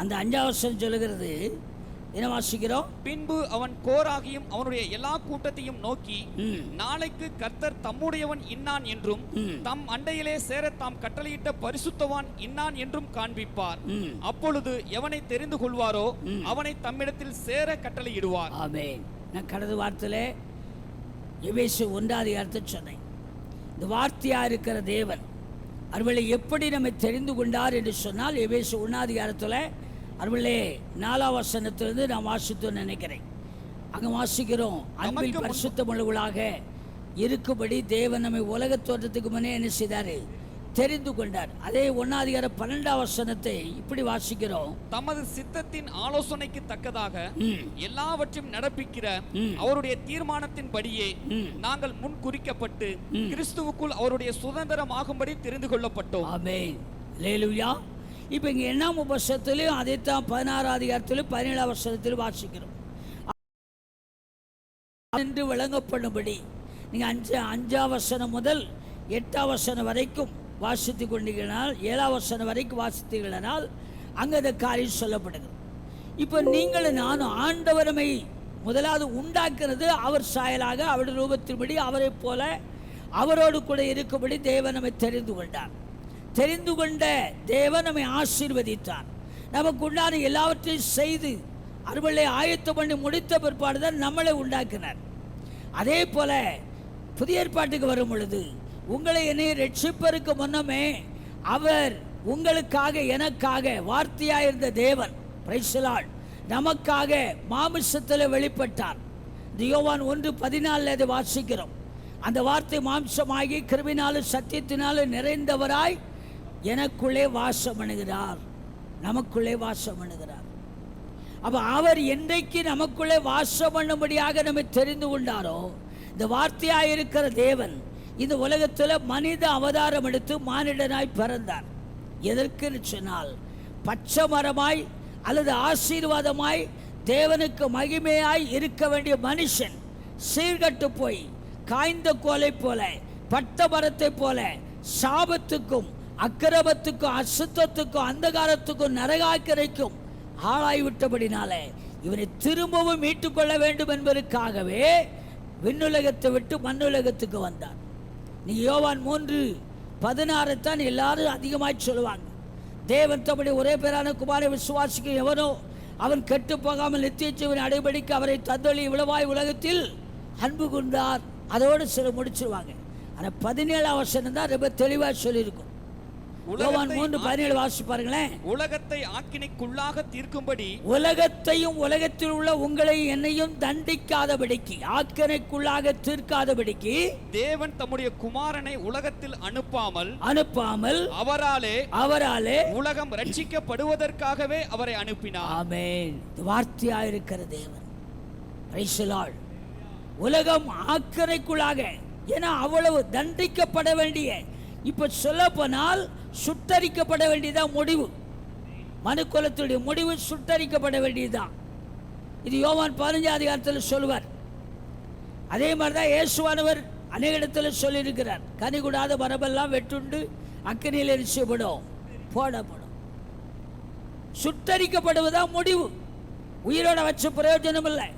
அந்த 5வது வருஷம் சொல்லுகிறது என்ன வாசிக்கிறோம்? பின்பு அவன் கோராகியும் அவனுடைய எல்லா கூட்டத்தையும் நோக்கி, நாளைக்கு கர்த்தர் தம்முடையவன் இன்னான் என்றும் தம் அண்டையிலே சேர தாம் கட்டளையிட்ட பரிசுத்தவான் இன்னான் என்றும் காண்பிப்பார். அப்பொழுது எவனை தெரிந்து கொள்வாரோ அவனை தம்மிடத்தில் சேர கட்டளையிடுவார். ஆமென். நான் கடந்த வார்த்தையிலே எபேசு 1வது அதிகாரத்தை சொன்னேன். இந்த வார்த்தையா இருக்கிற தேவன் அவர்களை எப்படி நம்மை தெரிந்து கொண்டார் என்று சொன்னால், எபேசு 1வது அதிகாரத்தில் அவர்களே 4வது வசனத்திலிருந்து நான் வாசித்து நினைக்கிறேன். அங்கே வாசிக்கிறோம், அன்பில் பரிசுத்தமுள்ளவர்களாக இருக்கும்படி தேவன் நம்மை உலக தோற்றத்துக்கு முன்னே என்ன செய்தாரு? தெரிந்து கொண்டார். அதே 1வது அதிகாரம் 12வது வசனத்தை இப்படி வாசிக்கிறோம், தமது சித்தத்தின் ஆலோசனைக்கு தக்கதாக எல்லாவற்றையும் நடப்பிக்கிற அவருடைய தீர்மானத்தின் படியே நாங்கள் முன் குறிக்கப்பட்டு கிறிஸ்துவுக்குள் அவருடைய சுதந்திரமாகும்படி தெரிந்து கொள்ளப்பட்டோம். ஆமென். அல்லேலூயா. இப்போ இங்கே 8ஆம் வருஷத்திலையும் அதைத்தான் 16வது அதிகாரத்திலும் 17வது வருஷத்திலும் வாசிக்கிறோம். என்று விளங்கப்படும்படி நீங்கள் 5ஆம் வசனம் முதல் 8ஆம் வசனம் வரைக்கும் வாசித்து கொண்டீர்களால், 7ஆம் வசனம் வரைக்கும் வாசித்தீர்களால் அங்கே அந்த காரியம் சொல்லப்படுகிறது. இப்போ நீங்களும் நானும் ஆண்டவரமை முதலாவது உண்டாக்குறது அவர் சாயலாக அவருடைய ரூபத்தின்படி அவரை போல அவரோடு கூட இருக்கும்படி தேவன் நம்மை தெரிந்து கொண்டார். தெரிந்து கொண்ட தேவன் நம்மை ஆசீர்வதித்தார். நமக்கு உண்டான எல்லாவற்றையும் செய்து அருளை ஆயத்தம் பண்ணி முடித்த பிற்பாடுதான் நம்மளை உண்டாக்கினார். அதே போல புதிய ஏற்பாட்டுக்கு வரும் பொழுது உங்களை என்னை ரட்சிப்பதற்கு முன்னமே அவர் உங்களுக்காக எனக்காக வார்த்தையாயிருந்த தேவன் பிரைஸ் தி லார்ட் நமக்காக மாமிசத்தில் வெளிப்பட்டார். இந்த யோவான் 1:14 அதை வாசிக்கிறோம். அந்த வார்த்தை மாம்சமாகி கிருபையினாலும் சத்தியத்தினாலும் நிறைந்தவராய் எனக்குள்ளே வாசம் பண்ணுகிறார், நமக்குள்ளே வாசம் பண்ணுகிறார். அப்ப அவர் என்றைக்கு நமக்குள்ளே வாசம் பண்ணும்படியாக நம்மை தெரிந்து கொண்டாரோ, இந்த வார்த்தையாய் இருக்கிற தேவன் இந்த உலகத்தில் மனித அவதாரம் எடுத்து மானிடனாய் பிறந்தார். எதற்குன்னு சொன்னால், பச்சை மரமாய் அல்லது ஆசீர்வாதமாய் தேவனுக்கு மகிமையாய் இருக்க வேண்டிய மனுஷன் சீர்கட்டு போய் காய்ந்த கோலை போல, பட்ட மரத்தை போல சாபத்துக்கும் அக்கிரமத்துக்கும் அசுத்தத்துக்கும் அந்தகாரத்துக்கும் நரகாக்கிரைக்கும் ஆளாய்விட்டபடினாலே இவனை திரும்பவும் மீட்டுக்கொள்ள வேண்டும் என்பதற்காகவே விண்ணுலகத்தை விட்டு மண்ணுலகத்துக்கு வந்தார். நீ யோவான் 3:16 தான் எல்லாரும் அதிகமாய் சொல்லுவாங்க. தேவன் தம்முடைய ஒரே பேரான குமாரை விசுவாசிக்க எவனோ அவன் கெட்டு போகாமல் நித்திய ஜீவனை அடைபடிக்கு அவரை தந்தொழி இவ்வளவாய் உலகத்தில் அன்பு கொண்டார். அதோடு சில முடிச்சிருவாங்க. ஆனால் 17ஆம் வசனம் தான் ரொம்ப தெளிவாக சொல்லியிருக்கும். யோவான் 3:17 வாசி பாருங்களேன். உலகத்தை ஆக்கினைக்குள்ளாக தீர்க்கும்படி, உலகத்தையும் உலகத்தில் உள்ள உங்களை என்னையும் தண்டிக்காதபடிக்கு, ஆக்கினைக்குள்ளாக தீர்க்காதபடிக்கு தேவன் தம்முடைய குமாரனை உலகத்தில் அனுப்பாமல் அவராலே உலகம் ரட்சிக்கப்படுவதற்காகவே அவரை அனுப்பினார். ஆமென். வார்த்தையா இருக்கிற தேவன். Praise the Lord. உலகம் ஆக்கினைக்குள்ளாக, ஏன்னா அவ்வளவு தண்டிக்கப்பட வேண்டிய, இப்ப சொல்ல போனால் சுட்டரிக்கப்பட வேண்டியதான் முடிவு. மனுக்குலத்துடைய முடிவு சுட்டரிக்கப்பட வேண்டியதுதான். இது யோவான் 15ஆம் அதிகாரத்தில் சொல்லுவார். அதே மாதிரிதான் இயேசுவானவர் அநேக இடத்துல சொல்லியிருக்கிறார். கனி கூடாத மரபெல்லாம் வெட்டுண்டு அக்கினியில் எரிச்சப்படும், போடப்படும். சுட்டரிக்கப்படுவதான் முடிவு. உயிரோட வச்ச பிரயோஜனம் இல்லை,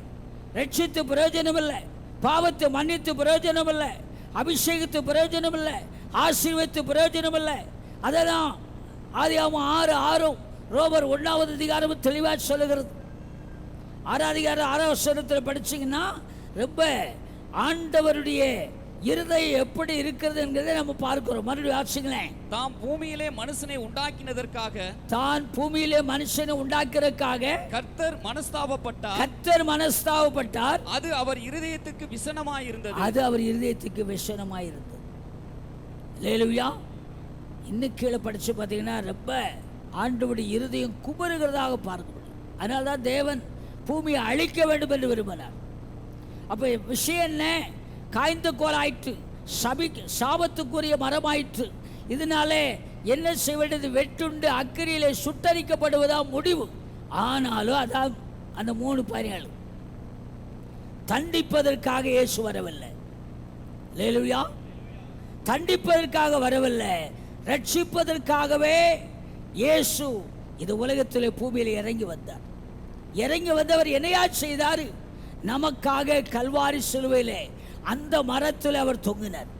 ரட்சித்து பிரயோஜனம் இல்லை, பாவத்தை மன்னித்து பிரயோஜனம் இல்லை, அபிஷேகத்து பிரயோஜனம் இல்லை, ஆசீர்வதித்து பிரயோஜனம் இல்லை. அதெல்லாம் ஆதியாகமம் 6:6 ரோமர் 1ஆவது அதிகாரம் தெளிவாக சொல்லுகிறது. 6ஆம் அதிகாரம் 6ஆம் வசனத்தில் படிச்சிங்கன்னா ரொம்ப ஆண்டவருடைய இருதயம் எப்படி இருக்கிறது என்கிறதை நம்ம பார்க்கிறோம். மறுபடியும் வாசிங்களேன். தாம் பூமியிலே மனுஷனை உண்டாக்கினதற்காக கர்த்தர் மனஸ்தாபப்பட்டார். அது அவர் இருதயத்துக்கு விஷனமாயிருந்தது. அல்லேலூயா. இன்னும் கீழே படிச்சு பார்த்தீங்கன்னா ரொம்ப ஆண்டவருடைய இருதயம் குமருகிறதாக பார்க்கணும். அதனால தான் தேவன் பூமியை அழிக்க வேண்டும் என்று விரும்பினார். அப்போ விஷயம் என்ன? காய்ந்த கோலாயிற்று, சாபத்துக்குரிய மரமாயிற்று. இதனாலே என்ன செய்ய வேண்டியது? வெட்டுண்டு அக்கிரியிலே சுட்டரிக்கப்படுவதா முடிவு. ஆனாலும் அதான் அந்த 3 தண்டிப்பதற்காக இயேசு வரவில்லை. அல்லேலூயா. தண்டிப்பதற்காக வரவில்லை, ரட்சிப்பதற்காகவே இயேசு இந்த உலகத்திலே பூமியில் இறங்கி வந்தார். இறங்கி வந்தவர் என்னையா செய்தார்? நமக்காக கல்வாரி சிலுவையிலே அந்த மரத்தில் அவர் தொங்கினார்.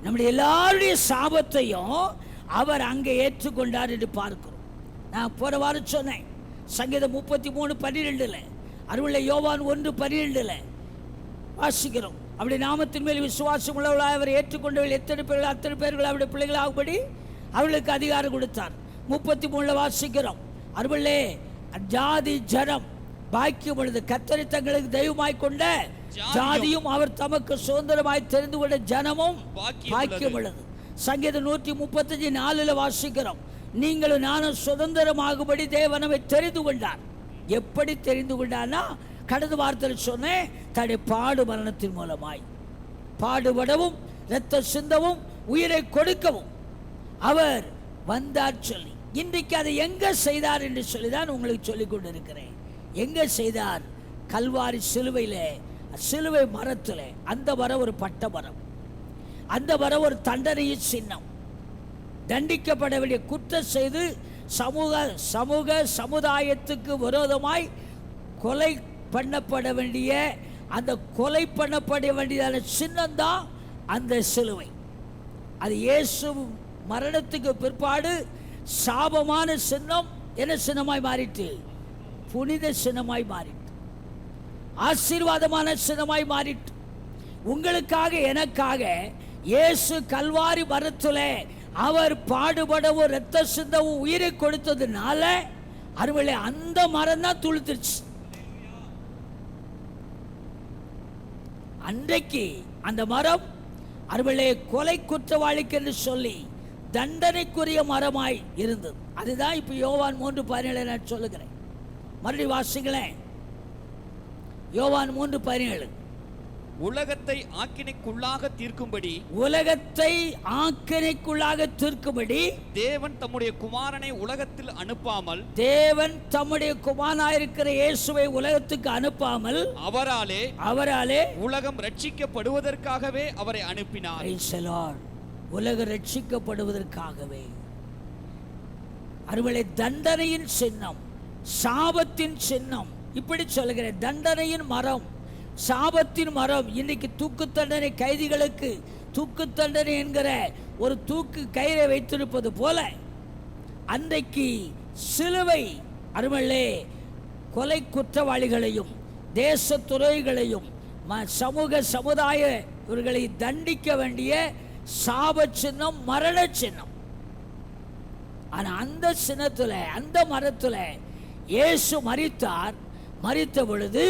நம்முடைய எல்லாருடைய சாபத்தையும் அவர் அங்கே ஏற்றுக்கொண்டார் என்று பார்க்கிறோம். நான் போன வாரம் சொன்னேன், சங்கீதம் 33:12 அருளை யோவான் 1:12 வாசிக்கிறோம். அவருடைய நாமத்தின் மேல் விசுவாசம் உள்ளவர்களாக அவர் ஏற்றுக்கொண்டவர்கள் எத்தனை பேர்கள் அத்தனை பேர்கள் அவருடைய பிள்ளைகளாகும்படி அவர்களுக்கு அதிகாரம் கொடுத்தார். 33 வாசிக்கிறோம். அருளே ஜாதி ஜனம் பாக்கியம் உள்ளது, கர்த்தரை தங்களுக்கு தெய்வமாய் கொண்ட ஜாதியும் அவர் தமக்கு சுதந்திரமாய் தெரிந்து கொண்ட ஜனமும் பாக்கியம் உள்ளது. சங்கீதம் 135:4 வாசிக்கிறோம். நீங்களும் நானும் சுதந்திரமாகும்படி தேவனவை தெரிந்து கொண்டார். எப்படி தெரிந்து கொண்டார்னா, கடந்த வாரத்தில் சொன்னேன், தன்னுடைய பாடு மரணத்தின் மூலமாய் பாடுபடவும் இரத்த சிந்தவும் உயிரை கொடுக்கவும் அவர் வந்தார் சொல்லி, இன்றைக்கு அதை எங்க செய்தார் என்று சொல்லிதான் உங்களுக்கு சொல்லிக் கொண்டிருக்கிறேன். எங்க செய்தார்? கல்வாரி சிலுவையிலே, சிலுவை மரத்தில். அந்த மரம் ஒரு பட்ட மரம், அந்த மரம் ஒரு தண்டனையின் சின்னம். தண்டிக்கப்பட வேண்டிய குற்றம் செய்து சமுதாயத்துக்கு விரோதமாய் கொலை பண்ணப்பட வேண்டிய, அந்த கொலை பண்ணப்பட வேண்டியதான சின்னம் தான் அந்த சிலுவை. அது இயேசு மரணத்துக்கு பிற்பாடு சாபமான சின்னம் என்ன சின்னமாய் மாறிட்டு? புனித சின்னமாய் மாறிட்டு, ஆசீர்வாதமான சின்னமாய் மாறிட்டு. உங்களுக்காக எனக்காக இயேசு கல்வாரி மரத்திலே அவர் பாடுபடவும் இரத்த சிந்தவும் உயிரை கொடுத்ததுனால அருவிலே அந்த மரம் தான் துளுத்துருச்சு. அன்றைக்கு அந்த மரம் அருவிலே கொலை குற்றவாளிக்கு என்று சொல்லி தண்டனைக்குரிய மரமாய் இருந்தது. அதுதான் இப்ப யோவான் 3:17 நான் சொல்லுகிறேன். மறுபடியும் வாசிங்களேன். யோவான் 3:17. உலகத்தை ஆக்கினைக்குள்ளாக தீர்க்கும்படி தேவன் தம்முடைய குமாரனை உலகத்தில் அனுப்பாமல் குமாரனாயிருக்கிற இயேசுவை உலகத்துக்கு அனுப்பாமல் அவராலே உலகம் ரட்சிக்கப்படுவதற்காகவே அவரை அனுப்பினார். உலகம் ரட்சிக்கப்படுவதற்காகவே. அருவளை தண்டனையின் சின்னம், சாபத்தின் சின்னம், இப்படி சொல்லுகிறேன். தண்டனையின் மரம், சாபத்தின் மரம். இன்னைக்கு தூக்கு தண்டனை கைதிகளுக்கு தூக்கு தண்டனை என்கிற ஒரு தூக்கு கயிறை வைத்திருப்பது போல அன்றைக்கு சிலுவை அருமல்லே கொலை குற்றவாளிகளையும் தேச துறைகளையும் சமுதாய இவர்களை தண்டிக்க வேண்டிய சாப சின்னம், மரண சின்னம். ஆனா அந்த சின்னத்துல, அந்த மரத்துல இயேசு மரித்தார். மரித்த பொழுது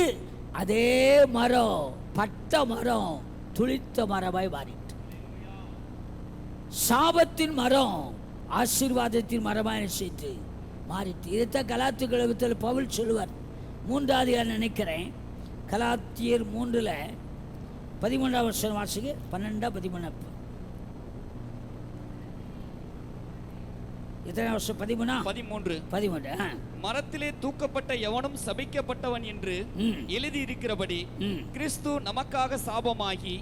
அதே மரம், பட்ட மரம், துளித்த மரமாய் மாறிட்டு, சாபத்தின் மரம் ஆசீர்வாதத்தின் மரமாய் செய்து மாறிட்டு. இதைத்தான் கலாத்தியர் கழகத்தில் பவுல் சொல்லுவார். 3வது நினைக்கிறேன், கலாத்தியர் 3:13 வாசிங்க. 12-13. எத்தனை வருஷம்? 13. மரத்திலே தூக்கப்பட்ட எவனும் சபிக்கப்பட்டவன் என்று எழுதி இருக்கிறபடி கிறிஸ்து நமக்காக சாபமாகி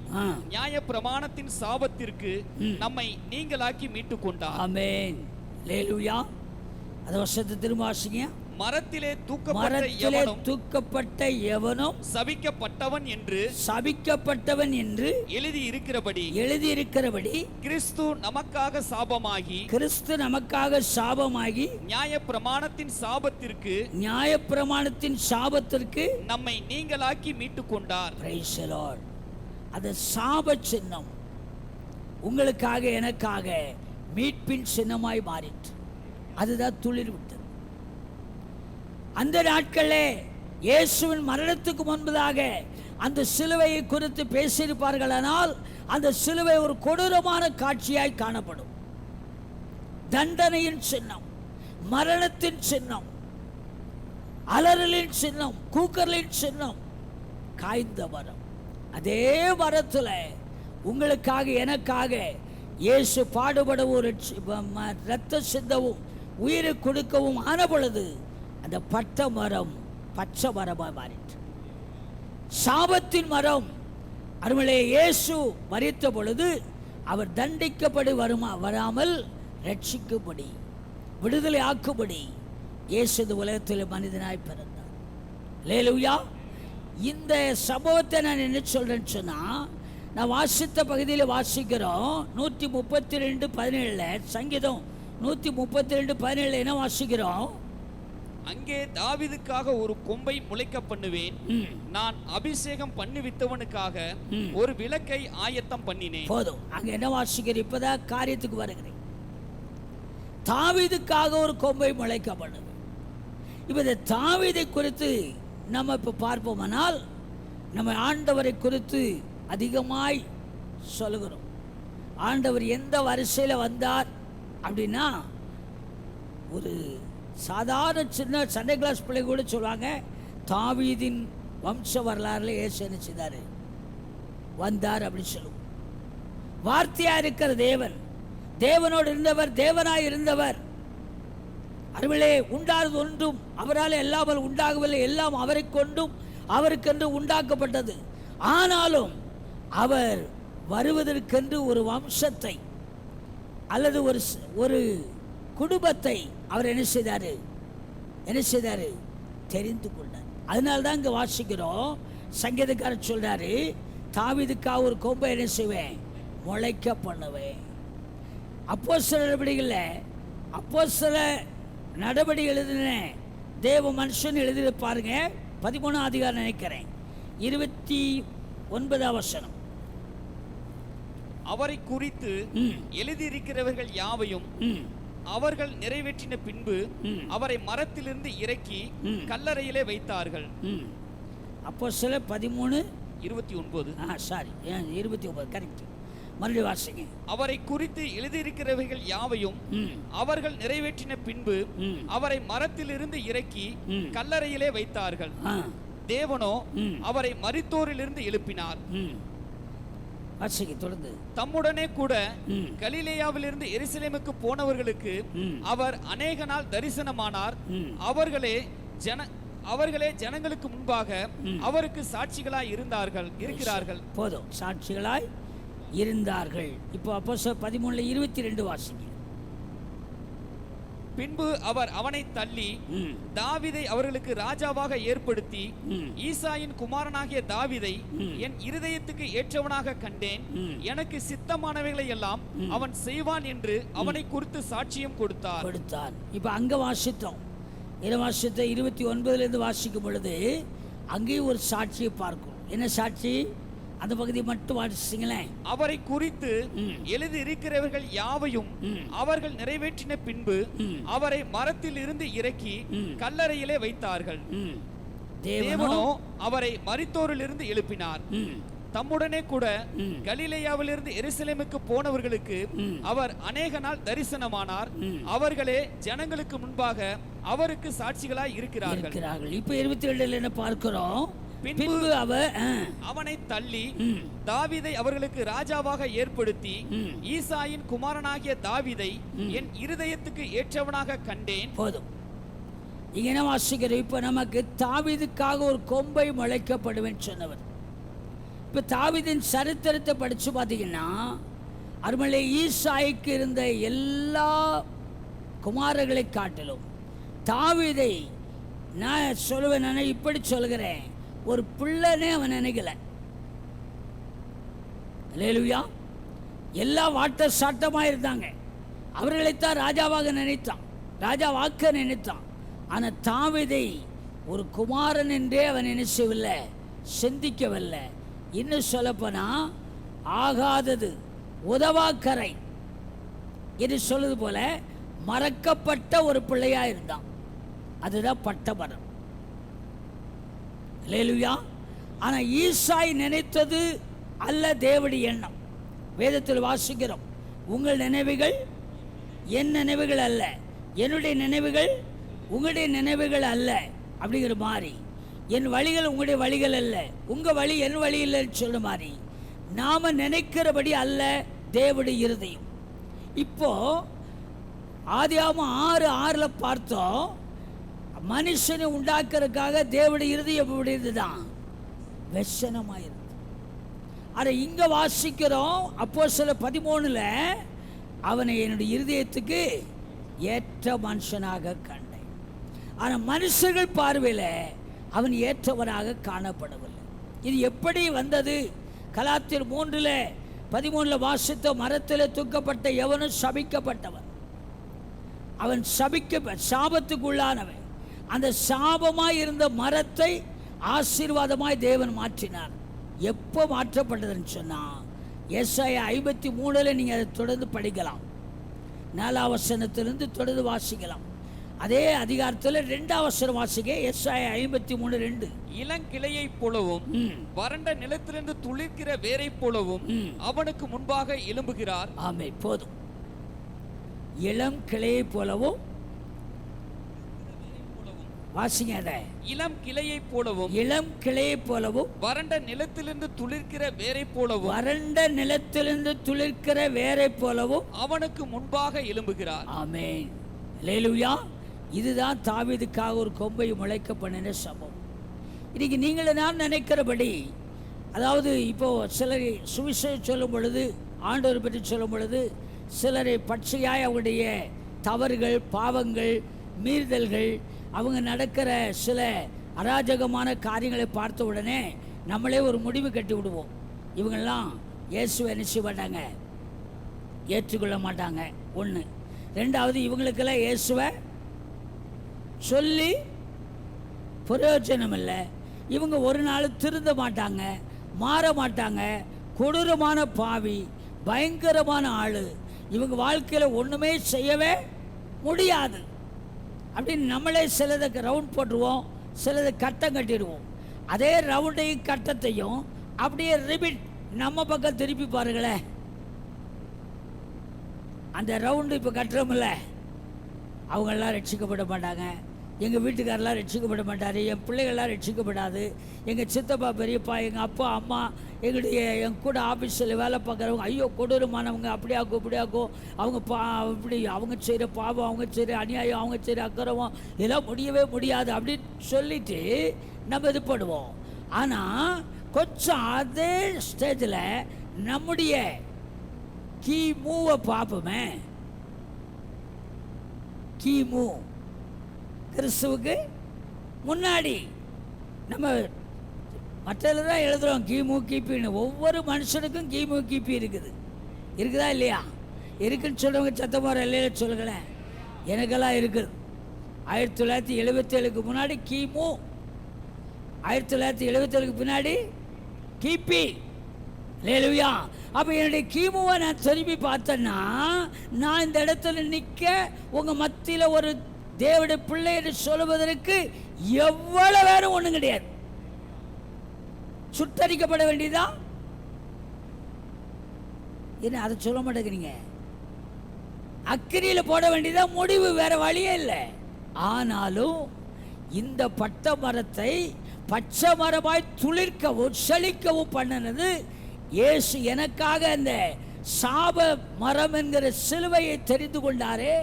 நியாய பிரமாணத்தின் சாபத்திற்கு நம்மை நீங்களாக்கி மீட்டு கொண்டார். ஆமென். அல்லேலூயா. அந்த வருஷத்தை திரும்ப வாசிங்க. மரத்திலே தூக்கப்பட்ட எவனும் சபிக்கப்பட்டவன் என்று எழுதி இருக்கிறபடி கிறிஸ்து நமக்காக சாபமாகி நியாய பிரமாணத்தின் சாபத்திற்கு நம்மை நீங்களாக்கி மீட்டு கொண்டார். Praise the Lord. அந்த சாப சின்னம் உங்களுக்காக எனக்காக மீட்பின் சின்னமாய் மாறிற்று. அதுதான் துளிர் விட்டது. அந்த நாட்களே இயேசுவின் மரணத்துக்கு முன்பதாக அந்த சிலுவையை குறித்து பேசியிருப்பார்களானால் அந்த சிலுவை ஒரு கொடூரமான காட்சியாய் காணப்படும். தண்டனையின் சின்னம், மரணத்தின் சின்னம், அலறலின் சின்னம், கூக்கலின் சின்னம், காய்ந்த மரம். அதே மரத்தில் உங்களுக்காக எனக்காக இயேசு பாடுபடவும் இரத்த சிந்தவும் உயிரை கொடுக்கவும் ஆன பொழுது அந்த பட்ட மரம் பச்சை மரமாக மாறிற்று. சாபத்தின் மரம் அருமலே இயேசு மரித்த பொழுது அவர் தண்டிக்கப்படி வராமல் ரட்சிக்கும்படி, விடுதலை ஆக்கும்படி இயேசு இந்த உலகத்தில் மனிதனாய் பிறந்தார். அல்லேலூயா. இந்த சம்பவத்தை நான் என்ன சொல்றேன்னு சொன்னா, நான் வாசித்த பகுதியில் வாசிக்கிறோம். 132:17 சங்கீதம் 132:17 என்ன வாசிக்கிறோம்? அங்கே தாவீதுக்காக ஒரு கொம்பை முளைக்க பண்ணுவேன், நான் அபிஷேகம் பண்ணுவித்தவனுக்காக ஒரு விளக்கை ஆயத்தம் பண்ணினேன். போதும். அங்க என்ன வாசிக்கிறேன்? இப்பதான் காரியத்துக்கு வருகிறேன். தாவீதுக்காக ஒரு கொம்பை முளைக்க பண்ணுவேன். இப்ப இந்த தாவீதை குறித்து நம்ம இப்ப பார்ப்போமானால், நம்ம ஆண்டவரை குறித்து அதிகமாய் சொல்லுகிறோம். ஆண்டவர் எந்த வரிசையில் வந்தார் அப்படின்னா, ஒரு சாதாரண சின்ன சண்டே கிளாஸ் பிள்ளை கூட சொல்லுவாங்க, தாவீதின் வம்ச வரலாறுல இயேசு என்ன செய்தார், வந்தார் அப்படின்னு சொல்லுவோம். வார்த்தையா இருக்கிற தேவன், தேவனோடு இருந்தவர், தேவனாய் இருந்தவர். அருவிலே உண்டானது ஒன்றும் அவரால் எல்லாமல் உண்டாகவில்லை, எல்லாம் அவரை கொண்டும் அவருக்கென்று உண்டாக்கப்பட்டது. ஆனாலும் அவர் வருவதற்கென்று ஒரு வம்சத்தை அல்லது ஒரு குடும்பத்தை அவர் என்ன செய்தாரு தெரிந்து கொண்டார். அதனால்தான் இங்க வாசிக்கிறோம், சங்கீதக்காரர் சொல்றாரு, தாவீதுக்காக ஒரு கொம்பை என்ன செய்வேன், முளைக்க பண்ணுவேன். அப்போஸ்தலர் நடபடி எழுதின தேவ மனுஷன் எழுதி பாருங்க, 13ஆம் அதிகாரம் நினைக்கிறேன், 29ஆம் வசனம். அவரை குறித்து எழுதியிருக்கிறவர்கள் யாவையும் அவர்கள் நிறைவேற்றின பின்பு அவரை மரத்திலிருந்து இறக்கி கல்லறையிலே வைத்தார்கள். அப்போஸ்தலர் 29. Sorry 29 correct. மறுபடியும் வாசிங்க. அவரை குறித்து எழுதியிருக்கிறவைகள் யாவையும் அவர்கள் நிறைவேற்றின பின்பு அவரை மரத்திலிருந்து இறக்கி கல்லறையிலே வைத்தார்கள். தேவனோ அவரை மரித்தோரிலிருந்து எழுப்பினார். வாசிங்க தொடர்ந்து. தம்முடனே கூட கலிலேயாவிலிருந்து எருசலேமுக்கு போனவர்களுக்கு அவர் அநேக நாள் தரிசனமானார். அவர்களே ஜனங்களுக்கு முன்பாக அவருக்கு சாட்சிகளாய் இருக்கிறார்கள். போதும், சாட்சிகளாய் இருந்தார்கள். இப்போ அப்போஸ்தலர் 13:22 வாசிங்க. பின்பு அவர் அவனை தள்ளி தாவீதை அவர்களுக்கு ராஜாவாக ஏற்படுத்தி ஈசாயின் குமாரனாகிய தாவீதை என் இருதயத்துக்கு ஏற்றவனாக கண்டேன், எனக்கு சித்தமானவைகளை எல்லாம் அவன் செய்வான் என்று அவனை குறித்து சாட்சியம் கொடுத்தார். இப்ப அங்க வாசித்தோம். 29 வாசிக்கும் பொழுது அங்கேயும் ஒரு சாட்சியை பார்க்கும். என்ன சாட்சி? அந்த பகுதி மட்டும் வாசிங்களேன். அவரை குறித்து எழுதி இருக்கிறவர்கள் யாவையும் அவர்கள் நிறைவேற்றின பின்பு அவரை மரத்தில் இருந்து இறக்கி கல்லறையிலே வைத்தார்கள். தேவனோ அவரை மரித்தோரிலிருந்து எழுப்பினார். தம்முடனே கூட கலிலேயாவிலிருந்து எருசலேமுக்கு போனவர்களுக்கு அவர் அநேக நாள் தரிசனமானார். அவர்களே ஜனங்களுக்கு முன்பாக அவருக்கு சாட்சிகளாய் இருக்கிறார்கள். இப்ப 22 என்ன பார்க்கிறோம்? பின்பு அவர் அவனை தள்ளி தாவீதை அவர்களுக்கு ராஜாவாக ஏற்படுத்தி ஈசாயின் குமாரனாகிய தாவீதை என் இருதயத்துக்கு ஏற்றவனாக கண்டேன். போதும். இங்க என்ன வாசிக்கிறோம்? இப்ப நமக்கு தாவீதுக்காக ஒரு கொம்பை முளைக்கப்படுவேன் சொன்னவர். இப்ப தாவீதின் சரித்திரத்தை படிச்சு பார்த்தீங்கன்னா அருமலை ஈசாய்க்கு இருந்த எல்லா குமாரர்களை காட்டிலும் தாவீதை நான் சொல்லுவேன், நான் இப்படி சொல்கிறேன், ஒரு பிள்ளைனே அவன் நினைக்கல. அல்லேலூயா. எல்லா வாட்ட சாட்டமாக இருந்தாங்க. அவர்களைத்தான் ராஜாவாக நினைத்தான், ராஜாவாக்க நினைத்தான். ஆனால் தாவீதை ஒரு குமாரன் என்றே அவன் நினைச்சவில்லை, சிந்திக்கவில்லை. இன்னும் சொல்லப்போனா ஆகாதது உதவாக்கரை என்று சொல்லுது போல மறக்கப்பட்ட ஒரு பிள்ளையா இருந்தான். அதுதான் பட்டமரம். அல்லேலூயா. ஆனா ஈசாய் நினைத்தது அல்ல தேவனுடைய எண்ணம். வேதத்தில் வாசிக்கிறோம், உங்கள் நினைவுகள் என் நினைவுகள் அல்ல, என்னுடைய நினைவுகள் உங்களுடைய நினைவுகள் அல்ல அப்படிங்கிற மாதிரி. என் வழிகள் உங்களுடைய வழிகள் அல்ல, உங்க வழி என் வழி இல்லைன்னு சொல்ற மாதிரி நாம நினைக்கிறபடி அல்ல தேவனுடைய இருதயம். இப்போ ஆதியாகமம் 6:6 பார்த்தோம், மனுஷனை உண்டாக்குறதுக்காக தேவனுடைய இருதயம் தான் வெசனமாயிருக்கு. அதை இங்க வாசிக்கிறோம் அப்போஸ்தலர் 13 அவனை என்னுடைய இருதயத்துக்கு ஏற்ற மனுஷனாக கண்டேன். ஆனால் மனுஷர்கள் பார்வையில் அவன் ஏற்றவனாக காணப்படவில்லை. இது எப்படி வந்தது? கலாத்தியர் 3:13 வாசித்த மரத்தில் தூக்கப்பட்ட எவனும் சபிக்கப்பட்டவன், அவன் சாபத்துக்குள்ளானவன். அந்த சாபமாய் இருந்த மரத்தை ஆசீர்வாதமாய் தேவன் மாற்றினார். எப்போ மாற்றப்பட்டதுன்னு சொன்னா எஸ்ஐயா 53 நீங்க அதை தொடர்ந்து படிக்கலாம். 4 வசனத்திலிருந்து தொடர்ந்து வாசிக்கலாம். அதே அதிகாரத்தில் 2 வசனம் வாசிக்க. எஸ்ஐயா 53:2 இளங்கிளையை போலவும் வறண்ட நிலத்திலிருந்து துளிர்க்கிற வேரை போலவும் அவனுக்கு முன்பாக எழும்புகிறார். ஆமே. போதும். இளம் கிளையை போலவும் வாசிங்க. அதை இளம் கிளையை போலவும், இளம் கிளையை போலவும், வறண்ட நிலத்திலிருந்து துளிர்க்கிற வேரை போலவும், வறண்ட நிலத்திலிருந்து துளிர்க்கிற வேரை போலவும் அவனுக்கு முன்பாக எழும்புகிறார். ஆமென். அல்லேலூயா. இதுதான் தாவீதுக்காக ஒரு கொம்பை முளைக்க பண்ணின சம்பவம். இன்னைக்கு நீங்கள் நான் நினைக்கிறபடி, அதாவது இப்போ சிலரை சுவிசேஷம் சொல்லும் பொழுது, ஆண்டவர் பற்றி சொல்லும் பொழுது, சிலரை பச்சையாய் அவருடைய தவறுகள், பாவங்கள், மீறுதல்கள், அவங்க நடக்கிற சில அராஜகமான காரியங்களை பார்த்த உடனே நம்மளே ஒரு முடிவு கட்டி விடுவோம். இவங்கெல்லாம் இயேசுவை என்ன செய்ய மாட்டாங்க, ஏற்றுக்கொள்ள மாட்டாங்க. ஒன்று. ரெண்டாவது, இவங்களுக்கெல்லாம் இயேசுவை சொல்லி பிரயோஜனம் இல்லை, இவங்க ஒரு நாள் திருந்த மாட்டாங்க, மாற மாட்டாங்க, கொடூரமான பாவி, பயங்கரமான ஆள், இவங்க வாழ்க்கையில் ஒன்றுமே செய்யவே முடியாது அப்படின்னு நம்மளே சிலதை ரவுண்ட் போட்டுருவோம், சிலதை கட்டம் கட்டிடுவோம். அதே ரவுண்டையும் கட்டத்தையும் அப்படியே ரிப்பீட் நம்ம பக்கம் திருப்பி பாருங்களேன். அந்த ரவுண்டு இப்போ கட்டுறோம்ல, அவங்கெல்லாம் ரட்சிக்கப்பட மாட்டாங்க. எங்கள் வீட்டுக்காரெல்லாம் ரட்சிக்கப்பட மாட்டார், என் பிள்ளைகள்லாம் ரட்சிக்கப்படாது, எங்கள் சித்தப்பா பெரியப்பா எங்கள் அப்பா அம்மா என் கூட ஆஃபீஸில் வேலை பார்க்குறவங்க ஐயோ கொடூரமானவங்க, அப்படியாக்கும் இப்படியாக்கும், அவங்க இப்படி அவங்க செய்கிற பாவம், அவங்க செய்கிற அநியாயம், அவங்க செய்கிற அக்கிரமம் இதெல்லாம் முடியவே முடியாது அப்படின்னு சொல்லிட்டு நம்ம இது பண்ணுவோம். ஆனால் கொஞ்சம் அதே ஸ்டேஜில் நம்முடைய கிமுவை பார்ப்போமே. கிமு கிறிஸ்துவுக்கு முன்னாடி நம்ம மற்றதில் தான் எழுதுகிறோம் கிமு கிபின்னு. ஒவ்வொரு மனுஷனுக்கும் கிமு கிபி இருக்குதா இல்லையா? இருக்குன்னு சொல்கிறவங்க சத்தமாக இல்லையா சொல்லுங்களேன். எனக்கெல்லாம் இருக்குது. 1977க்கு முன்னாடி கிமு, 1977க்கு பின்னாடி கிபி. அல்லேலூயா. அப்போ என்னுடைய கிமுவை நான் திரும்பி பார்த்தேன்னா, நான் இந்த இடத்துல நிற்க உங்கள் மத்தியில் ஒரு தேவனுடைய பிள்ளை என்று சொல்லுவதற்கு எவ்வளவு வேறும் ஒன்றும் கிடையாது. சுட்டரிக்கப்பட வேண்டியதா என்ன? அதை சொல்ல மாட்டேங்கிறீங்க. அக்கினியில் போட வேண்டியதா முடிவு, வேற வழியே இல்லை. ஆனாலும் இந்த பட்ட மரத்தை பச்சை மரமாய் துளிர்க்கவும் செழிக்கவும் பண்ணினது இயேசு எனக்காக அந்த சாப மரம் என்கிற சிலுவையை தெரிந்து கொண்டாரே.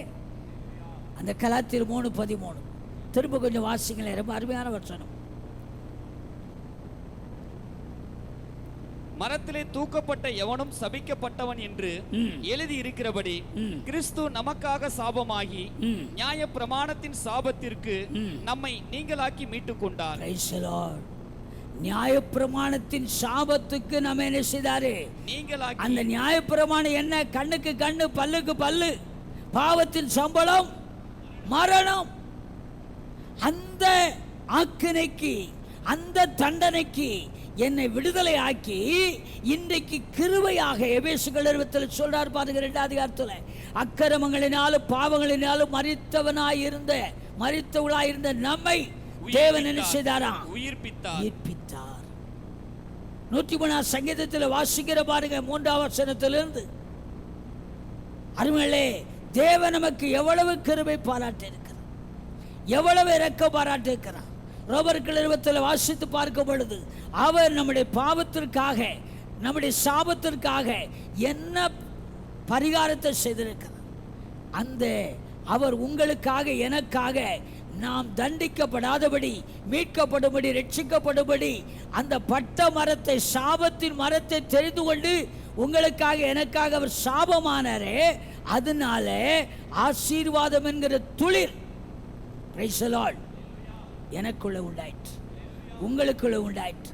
அந்த கலாத்தியர் 3:13 திரும்ப கொஞ்சம் வாசிங்களேன், ரொம்ப அருமையான வசனம். மரத்திலே தூக்கப்பட்ட எவனும் சபிக்கப்பட்டவன் என்று எழுதி இருக்கிறபடி கிறிஸ்து நமக்காக சாபமாகி நியாய பிரமாணத்தின் சாபத்திற்கு நம்மை நீங்களாக்கி மீட்டுக் கொண்டார். நியாய பிரமாணத்தின் சாபத்துக்கு நம்ம என்ன செய்தாரு? அந்த நியாய பிரமாணம் என்ன? கண்ணுக்கு கண்ணு, பல்லுக்கு பல்லு, பாவத்தின் சம்பளம் மரணம். அந்த ஆக்கினைக்கு, அந்த தண்டனைக்கு என்னை விடுதலை ஆக்கி இன்றைக்கு கிருபையாக எபேசுகள் 20 சொல்றார் பாருங்க, 2ஆம் அதிகாரத்தில். அக்கிரமங்களினாலும் பாவங்களினாலும் மரித்தவளாயிருந்த நம்மை தேவன் என்ன செய்தாராம்? உயிர்ப்பித்தார். 103ஆம் சங்கீதத்தில் வாசிக்கிற பாருங்க, 3ஆம் வசனத்திலிருந்து. அருமைகளே, தேவன் நமக்கு எவ்வளவு கிருபை பாராட்டி இருக்கிறார், எவ்வளவு இரக்க பாராட்டி இருக்கிறார். ரோமர்கள் 20 வாசித்து பார்க்கும் பொழுது அவர் நம்முடைய பாவத்திற்காக, நம்முடைய சாபத்திற்காக என்ன பரிகாரத்தை செய்திருக்கிறார். அந்த அவர் உங்களுக்காக எனக்காக நாம் தண்டிக்கப்படாதபடி, மீட்கப்படும்படி, ரட்சிக்கப்படும்படி அந்த பட்ட மரத்தை, சாபத்தின் மரத்தை தெரிந்து கொண்டு உங்களுக்காக எனக்காக அவர் சாபமானாரே. அதனால ஆசீர்வாதம் என்கிற துளிர் எனக்குள்ள உண்டாயிற்று, உங்களுக்குள்ள உண்டாயிற்று.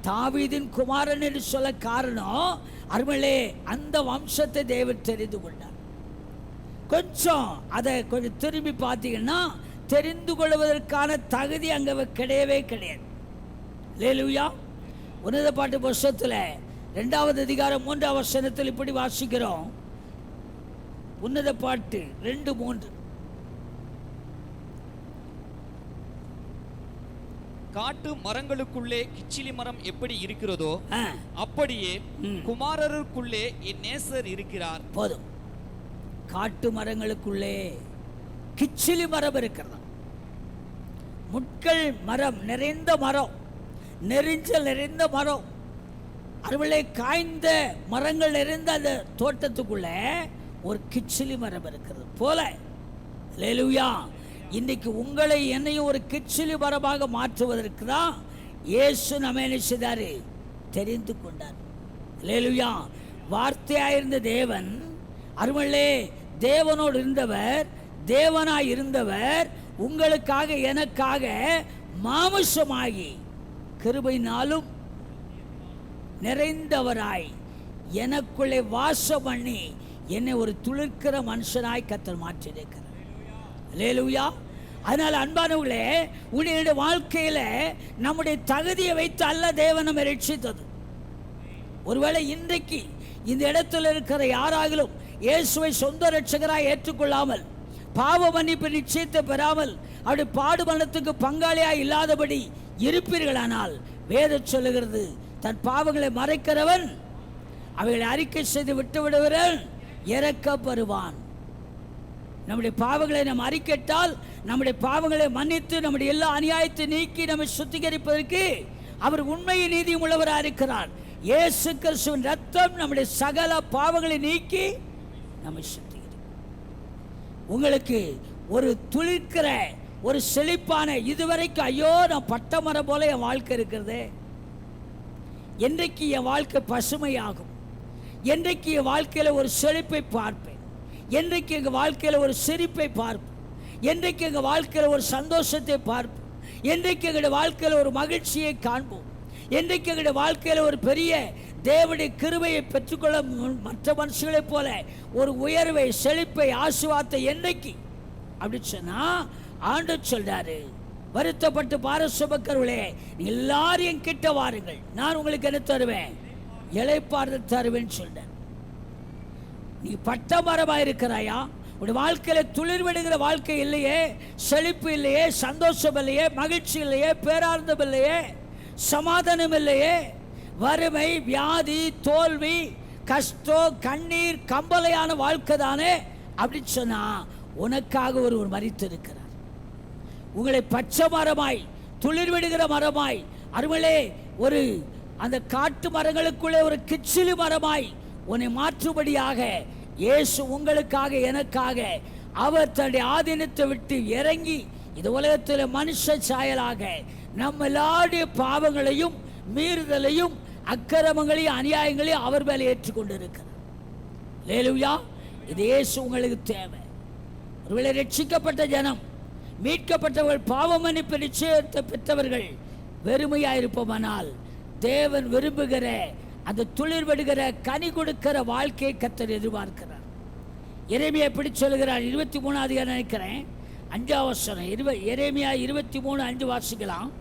தாவீதின் குமாரன் என்று சொல்ல காரணம், அருமையிலே அந்த வம்சத்தை தேவன் தெரிந்து கொண்டார். கொஞ்சம் அதை கொஞ்சம் திரும்பி பார்த்தீங்கன்னா தெரிந்து கொள்வதற்கான தகுதி அங்கே கிடையவே கிடையாது. அல்லேலூயா. உன்னத பாட்டு புஸ்தகத்தில் 2ஆவது அதிகாரம் 3ஆம் வசனத்தில் இப்படி வாசிக்கிறோம். உன்னத பாட்டு 2:3. காட்டு மரங்களுக்குள்ளே கிச்சிலி மரம் எப்படி இருக்கிறதோ அப்படியே குமாரருக்குள்ளே என் நேசர் இருக்கிறார். போதும். காட்டு மரங்களுக்குள்ளே கிச்சிலி மரம் இருக்கிறது. முட்கள் மரம் நிறைந்த மரம், நெரிஞ்சல் நிறைந்த மரம், அதுபோல காய்ந்த மரங்கள் நிறைந்த அந்த தோட்டத்துக்குள்ள ஒரு கிச்சிலி மரம் இருக்கிறது போல. அல்லேலூயா. இன்றைக்கு உங்களை என்னையும் ஒரு கிச்சிலி மரமாக மாற்றுவதற்கு தான் இயேசு நம்ம என்ன செய்தாரு? தெரிந்து கொண்டார். அல்லேலூயா. வார்த்தையாயிருந்த தேவன், அருமல்லே தேவனோடு இருந்தவர், தேவனாய் இருந்தவர் உங்களுக்காக எனக்காக மாமிசமாகி கிருபையினாலும் நிறைந்தவராய் எனக்குள்ளே வாசம் பண்ணி என்னை ஒரு துளிர்க்கிற மனுஷனாய் கர்த்தர் மாற்றியிருக்கிறார். அல்லேலூயா. அதனால் அன்பானவர்களே, உங்களுடைய வாழ்க்கையில நம்முடைய தகுதியை வைத்து அல்ல தேவன் நம்மை ரட்சித்தது. ஒருவேளை இன்றைக்கு இந்த இடத்துல இருக்கிற யாராகிலும் இயேசுவை சொந்த ரட்சகராய் ஏற்றுக்கொள்ளாமல், பாவ மன்னிப்பு நிச்சயத்தை பெறாமல், அவருடைய பாடு மரணத்துக்கு பங்காளியாய் இல்லாதபடி இருப்பீர்களானால் வேதம் சொல்லுகிறது, தன் பாவங்களை மறைக்கிறவன், அவைகளை அறிக்கை செய்து விட்டு விடுகிறவன் இறக்கப்படுவான். நம்முடைய பாவங்களை நாம் அறிக்கையிட்டால், நம்முடைய பாவங்களை மன்னித்து நம்முடைய எல்லா அநியாயத்தை நீக்கி நம்மை சுத்திகரிப்பதற்கு அவர் உண்மையை நீதியும் உள்ளவராக இருக்கிறார். இயேசு கிறிஸ்துவின் ரத்தம் நம்முடைய சகல பாவங்களை நீக்கி நம்மை சுத்திகரிக்கும். உங்களுக்கு ஒரு துளிர்க்கிற ஒரு செழிப்பான, இதுவரைக்கும் ஐயோ நான் பட்ட மரம் போல என் வாழ்க்கை இருக்கிறது, என்றைக்கு என் வாழ்க்கை பசுமையாகும், என்றைக்கு என் வாழ்க்கையில் ஒரு செழிப்பை பார்ப்பேன், என்றைக்கு எங்கள் வாழ்க்கையில் ஒரு சிரிப்பை பார்ப்பேன், என்றைக்கு எங்கள் வாழ்க்கையில் ஒரு சந்தோஷத்தை பார்ப்போம், என்றைக்கு எங்களுடைய வாழ்க்கையில் ஒரு மகிழ்ச்சியை காண்போம், என்றைக்கு எங்களுடைய வாழ்க்கையில் ஒரு பெரிய தேவனுடைய கிருபையை பெற்றுக்கொள்ள மற்ற மனுஷங்களைப் போல ஒரு உயர்வை, செழிப்பை, ஆசீர்வாதத்தை என்றைக்கு அப்படி சொன்னா ஆண்டவர் சொல்றாரு, வருத்தப்பட்டு பாரசுமக்கிறவர்களே எல்லாரும் என் கிட்ட வாருங்கள், நான் உங்களுக்கு என்ன தருவேன், இளைப்பாறுதல் தருவேன்னு சொல்றேன். நீ பட்ட மரமா இருக்கிறாயா? உடைய வாழ்க்கையில துளிர் விடுகிற வாழ்க்கை இல்லையே, செழிப்பு இல்லையே, சந்தோஷம் இல்லையே, மகிழ்ச்சி இல்லையே, பேரானந்தம் இல்லையே, சமாதானம் இல்லையே, வறுமை, வியாதி, தோல்வி, கஷ்டம், கண்ணீர், கம்பலையான வாழ்க்கை தானே அப்படின்னு சொன்னா உனக்காக ஒருவர் மரித்து இருக்கிறார். உங்களை பச்சை மரமாய், துளிர் விடுகிற மரமாய், அருமலே ஒரு அந்த காட்டு மரங்களுக்குள்ளே ஒரு கிச்சிலி மரமாய் உன்னை மாற்றும்படியாக இயேசு உங்களுக்காக, எனக்காக அவர் தன்னுடைய ஆதீனத்தை விட்டு இறங்கி இந்த உலகத்தில் மனுஷ சாயலாக நம்ம எல்லாருடைய பாவங்களையும் மீறுதலையும் அக்கிரமங்களையும் அநியாயங்களையும் அவர் மேலே ஏற்றுக்கொண்டு இருக்கிறார். அல்லேலூயா. இது இயேசு உங்களுக்கு தேவை. ஒருவேளை ரட்சிக்கப்பட்ட ஜனம், மீட்கப்பட்டவர்கள், பாவ மன்னிப்பு நிச்சயத்தை பெற்றவர்கள் வெறுமையாயிருப்போமானால் தேவன் விரும்புகிற அந்த துளிர் விடுகிற கனி கொடுக்கிற வாழ்க்கையை கர்த்தர் எதிர்பார்க்கிறார். எரேமியா எப்படி சொல்லுகிறார்? 23 அதிகாரம் நினைக்கிறேன், 5ஆம் வசனம். எரேமியா 23:5 வாசிக்கலாம்.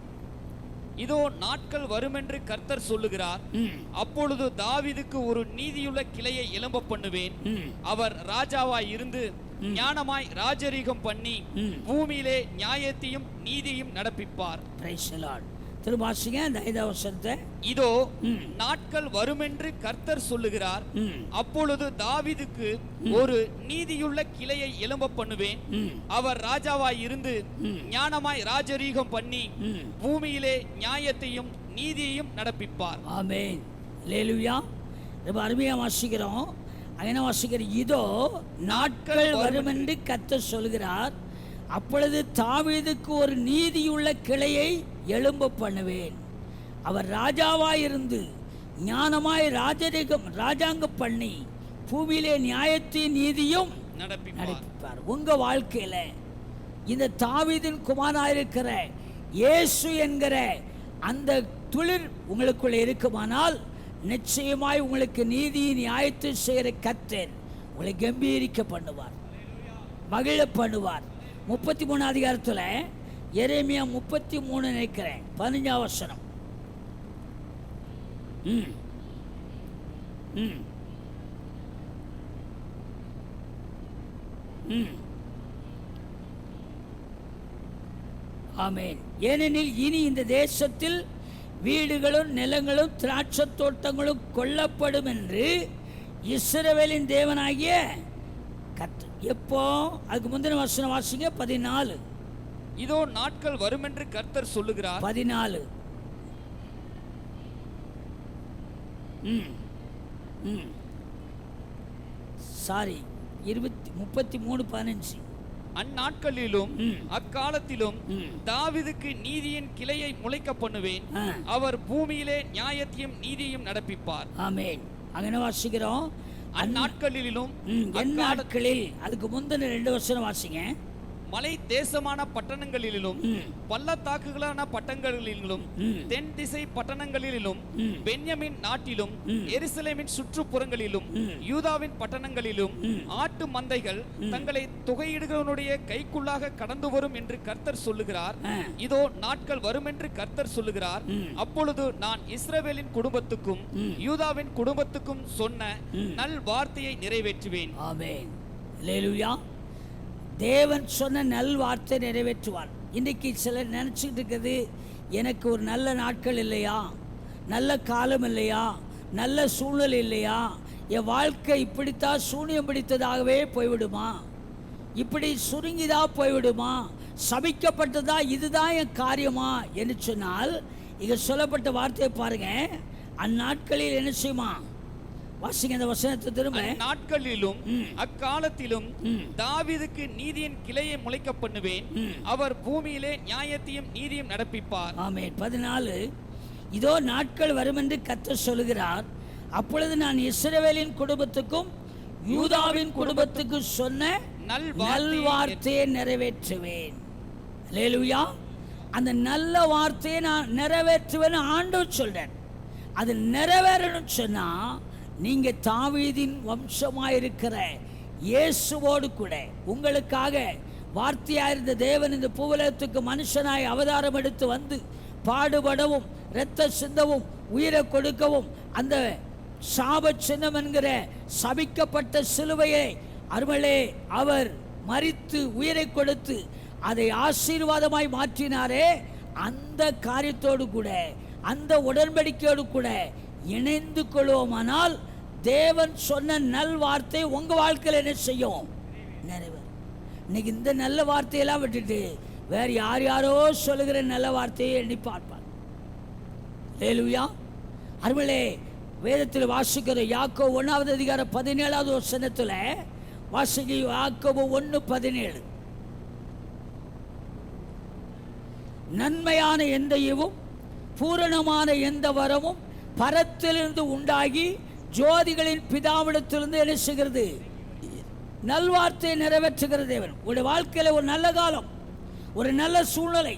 இதோ நாட்கள் வருமென்று கர்த்தர் சொல்லுகிறார், அப்பொழுது தாவீதுக்கு ஒரு நீதியுள்ள கிளையை எழும்ப பண்ணுவேன், அவர் ராஜாவாய் இருந்து ஞானமாய் ராஜரீகம் பண்ணி பூமியிலே நியாயத்தையும் நீதியும் நடப்பிப்பார். திருமாசிங்க அந்த 5ஆம் வசனத்தை. இதோ நாட்கள் வருமென்று கர்த்தர் சொல்லுகிறார், அப்பொழுது தாவீதுக்கு ஒரு நீதியுள்ள கிளையை எழும்ப பண்ணுவேன், அவர் ராஜாவாய் இருந்து ஞானமாய் ராஜரீகம் பண்ணி பூமியிலே நியாயத்தையும் நீதியையும் நடப்பிப்பார். ஆமென். அல்லேலூயா. ரொம்ப அருமையா வாசிக்கிறோம். அங்கே வாசிக்கிறோம், இதோ நாட்கள் வருமென்று கர்த்தர் சொல்கிறார், அப்பொழுது தாவீதுக்கு ஒரு நீதியுள்ள கிளையை எழும்ப பண்ணுவேன், அவர் ராஜாவாயிருந்து ஞானமாய் ராஜாங்கம் பண்ணி பூமியிலே நியாயத்தின் நீதியும் நடப்பிப்பார். உங்க வாழ்க்கையில இந்த தாவீதின் குமாரனாயிருக்கிற இயேசு என்கிற அந்த துளிர் உங்களுக்குள்ள இருக்குமானால் நிச்சயமாய் உங்களுக்கு நீதி நியாயத்தை செய்கிற கர்த்தர் உங்களை கம்பீரிக்க பண்ணுவார், மகிழ பண்ணுவார். 33 அதிகாரத்தில் எரேமியா 33 நினைக்கிறேன், 15ஆம் வசனம். ஆமென். ஏனெனில் இனி இந்த தேசத்தில் வீடுகளும் நிலங்களும் திராட்சை தோட்டங்களும் கொல்லப்படும் என்று இஸ்ரவேலின் தேவனாகிய கர்த்தர். எப்போ? அதுக்கு முந்தின வசனம் வாசிங்க, 14. இதோ நாட்கள் வருமென்று கர்த்தர் சொல்லுகிறார். 14. சாரி, 33:15. அந்நாட்களிலும் அக்காலத்திலும் தாவீதுக்கு நீதியின் கிளையை முளைக்க பண்ணுவேன், அவர் பூமியிலே நியாயத்தையும் நீதியையும் நடப்பிப்பார். ஆமென். அங்கே வாசிக்கிறோம், அந்நாட்களிலும். நாட்களில் அதுக்கு முந்தின 2 வசனம் வாசிங்க. மலை தேசமான பட்டணங்களிலும் பள்ளத்தாக்குகளான பட்டணங்களிலும் தென் திசை பட்டணங்களிலும் பென்யமின் நாட்டிலும் எருசலேமின் சுற்றுப்புறங்களிலும் யூதாவின் பட்டணங்களிலும் ஆட்டு மந்தைகள் தங்களை தொகையிடுகிறவனுடைய கைக்குள்ளாக கடந்து வரும் என்று கர்த்தர் சொல்லுகிறார். இதோ நாட்கள் வரும் என்று கர்த்தர் சொல்லுகிறார், அப்பொழுது நான் இஸ்ரவேலின் குடும்பத்துக்கும் யூதாவின் குடும்பத்துக்கும் சொன்ன நல் வார்த்தையை நிறைவேற்றுவேன். ஆமென். அல்லேலூயா. தேவன் சொன்ன நல் வார்த்தை நிறைவேற்றுவார். இன்றைக்கு சிலர் நினச்சிக்கிட்டு இருக்குது, எனக்கு ஒரு நல்ல நாட்கள் இல்லையா, நல்ல காலம் இல்லையா, நல்ல சூழ்நிலை இல்லையா, என் வாழ்க்கை இப்படித்தான் சூனியம் பிடித்ததாகவே போய்விடுமா, இப்படி சுருங்கிதான் போய்விடுமா, சபிக்கப்பட்டதா, இதுதான் என் காரியமா என்று சொன்னால், இங்க சொல்லப்பட்ட வார்த்தையை பாருங்க. அந்நாட்களில் என்ன செய்யுமா? வாசிங்க அந்த வசனத்தை திரும்ப. நாட்களிலும் அக்காலத்திலும் தாவீதுக்கு நீதியின் கிளையை முளைக்க பண்ணுவேன், அவர் பூமியிலே நியாயத்தையும் நீதியும் நடப்பிப்பார். ஆமென். 14 இதோ நாட்கள் வரும் என்று கர்த்தர் சொல்லுகிறார், அப்பொழுது நான் இஸ்ரவேலின் குடும்பத்துக்கும் யூதாவின் குடும்பத்துக்கும் சொன்ன நல்வார்த்தையை நிறைவேற்றுவேன். அல்லேலூயா. அந்த நல்ல வார்த்தையை நான் நிறைவேற்றுவேன் ஆண்டவர் சொல்றேன். அது நிறைவேறணும் சொன்னா, நீங்க தாவீதின் வம்சமாயிருக்கிற இயேசுவோடு கூட உங்களுக்காக வார்த்தையாயிருந்த தேவன் இந்த பூவுலகத்துக்கு மனுஷனாய் அவதாரம் எடுத்து வந்து பாடுபடவும் இரத்த சிந்தவும் உயிரை கொடுக்கவும் அந்த சாப சின்னம் என்கிற சபிக்கப்பட்ட சிலுவையை அருமலே அவர் மரித்து உயிரை கொடுத்து அதை ஆசீர்வாதமாய் மாற்றினாரே, அந்த காரியத்தோடு கூட அந்த உடன்படிக்கையோடு கூட இணைந்து கொள்வோமானால் தேவன் சொன்ன நல் வார்த்தை உங்க வாழ்க்கையில் என்ன செய்யும்? நிறைவேறும். இன்னைக்கு இந்த நல்ல வார்த்தையெல்லாம் விட்டுட்டு வேற யாரோ சொல்லுகிற நல்ல வார்த்தையை எண்ணி பார்ப்பார். அல்லேலூயா. அருமலே வேதத்தில் வாசிக்கிற யாக்கோபு 1 அதிகாரம் 17வது வசனத்தில் வாசிக்க. யாக்கோபு 1:17 நன்மையான எந்த ஈவும் பூரணமான எந்த வரமும் பரத்திலிருந்து உண்டாகி ஜோதிகளின் பிதாவிடத்திலிருந்து என்ன செய்கிறது? நல்வார்த்தையை நிறைவேற்றுகிற தேவன். உங்களுடைய வாழ்க்கையில் ஒரு நல்ல காலம், ஒரு நல்ல சூழ்நிலை,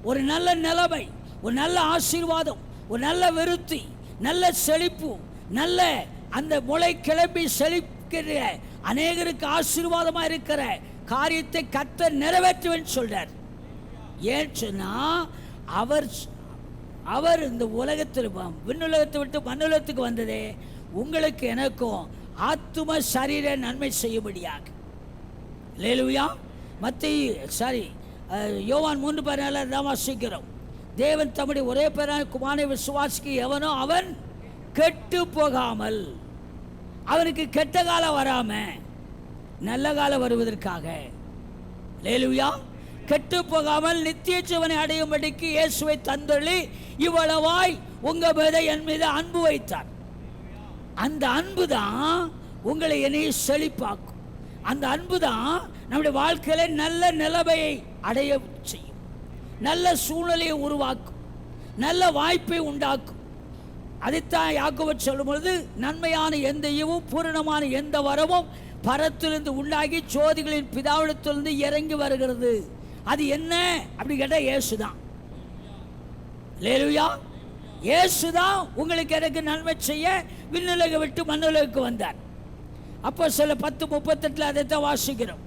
ஒரு நல்ல நிலைமை, ஒரு நல்ல ஆசீர்வாதம், ஒரு நல்ல விருத்தி, நல்ல செழிப்பு, நல்ல அந்த முளை கிளம்பி செழிக்கிற அநேகருக்கு ஆசீர்வாதமாக இருக்கிற காரியத்தை கர்த்தர் நிறைவேற்றுவேன்னு சொல்றார். ஏன் சொன்னா, அவர் இந்த உலகத்தில் விண்ணுலகத்தை விட்டு மண்ணுலகத்துக்கு வந்ததே உங்களுக்கு எனக்கும் ஆத்தும சரீர நன்மை செய்யும்படியாக. அல்லேலூயா. யோவான் 3:14 தான் வாசிக்கிறோம். தேவன் தம்முடைய ஒரே பேரான குமாரனை விசுவாசிக்க எவனோ அவன் கெட்டு போகாமல், அவனுக்கு கெட்ட காலம் வராம நல்ல காலம் வருவதற்காக, அல்லேலூயா, கெட்டு போகாமல் நித்திய ஜீவனை அடையும்படிக்கு இயேசுவை தந்தொழி இவ்வளவாய் உங்க மீது என் மீது அன்பு வைத்தார். அந்த அன்பு தான் உங்களை என்னையும் செழிப்பாக்கும். அந்த அன்பு தான் நம்முடைய வாழ்க்கையில நல்ல நிலைமையை அடைய செய்யும், நல்ல சூழ்நிலையை உருவாக்கும், நல்ல வாய்ப்பை உண்டாக்கும். அதைத்தான் யாக்கோபு சொல்லும் பொழுது, நன்மையான எந்த ஈவும் பூரணமான எந்த வரமும் பரத்திலிருந்து உண்டாகி ஜோதிகளின் பிதாவிடத்திலிருந்து இறங்கி வருகிறது. அது என்ன அப்படி கேட்டா இயேசுதான். அல்லேலூயா. இயேசுதான் உங்களுக்கு எனக்கு நன்மை செய்ய விண்ணுலகை விட்டு மண்ணுலகுக்கு வந்தார். அப்போ சில 10:38 அதைத்தான் வாசிக்கிறோம்.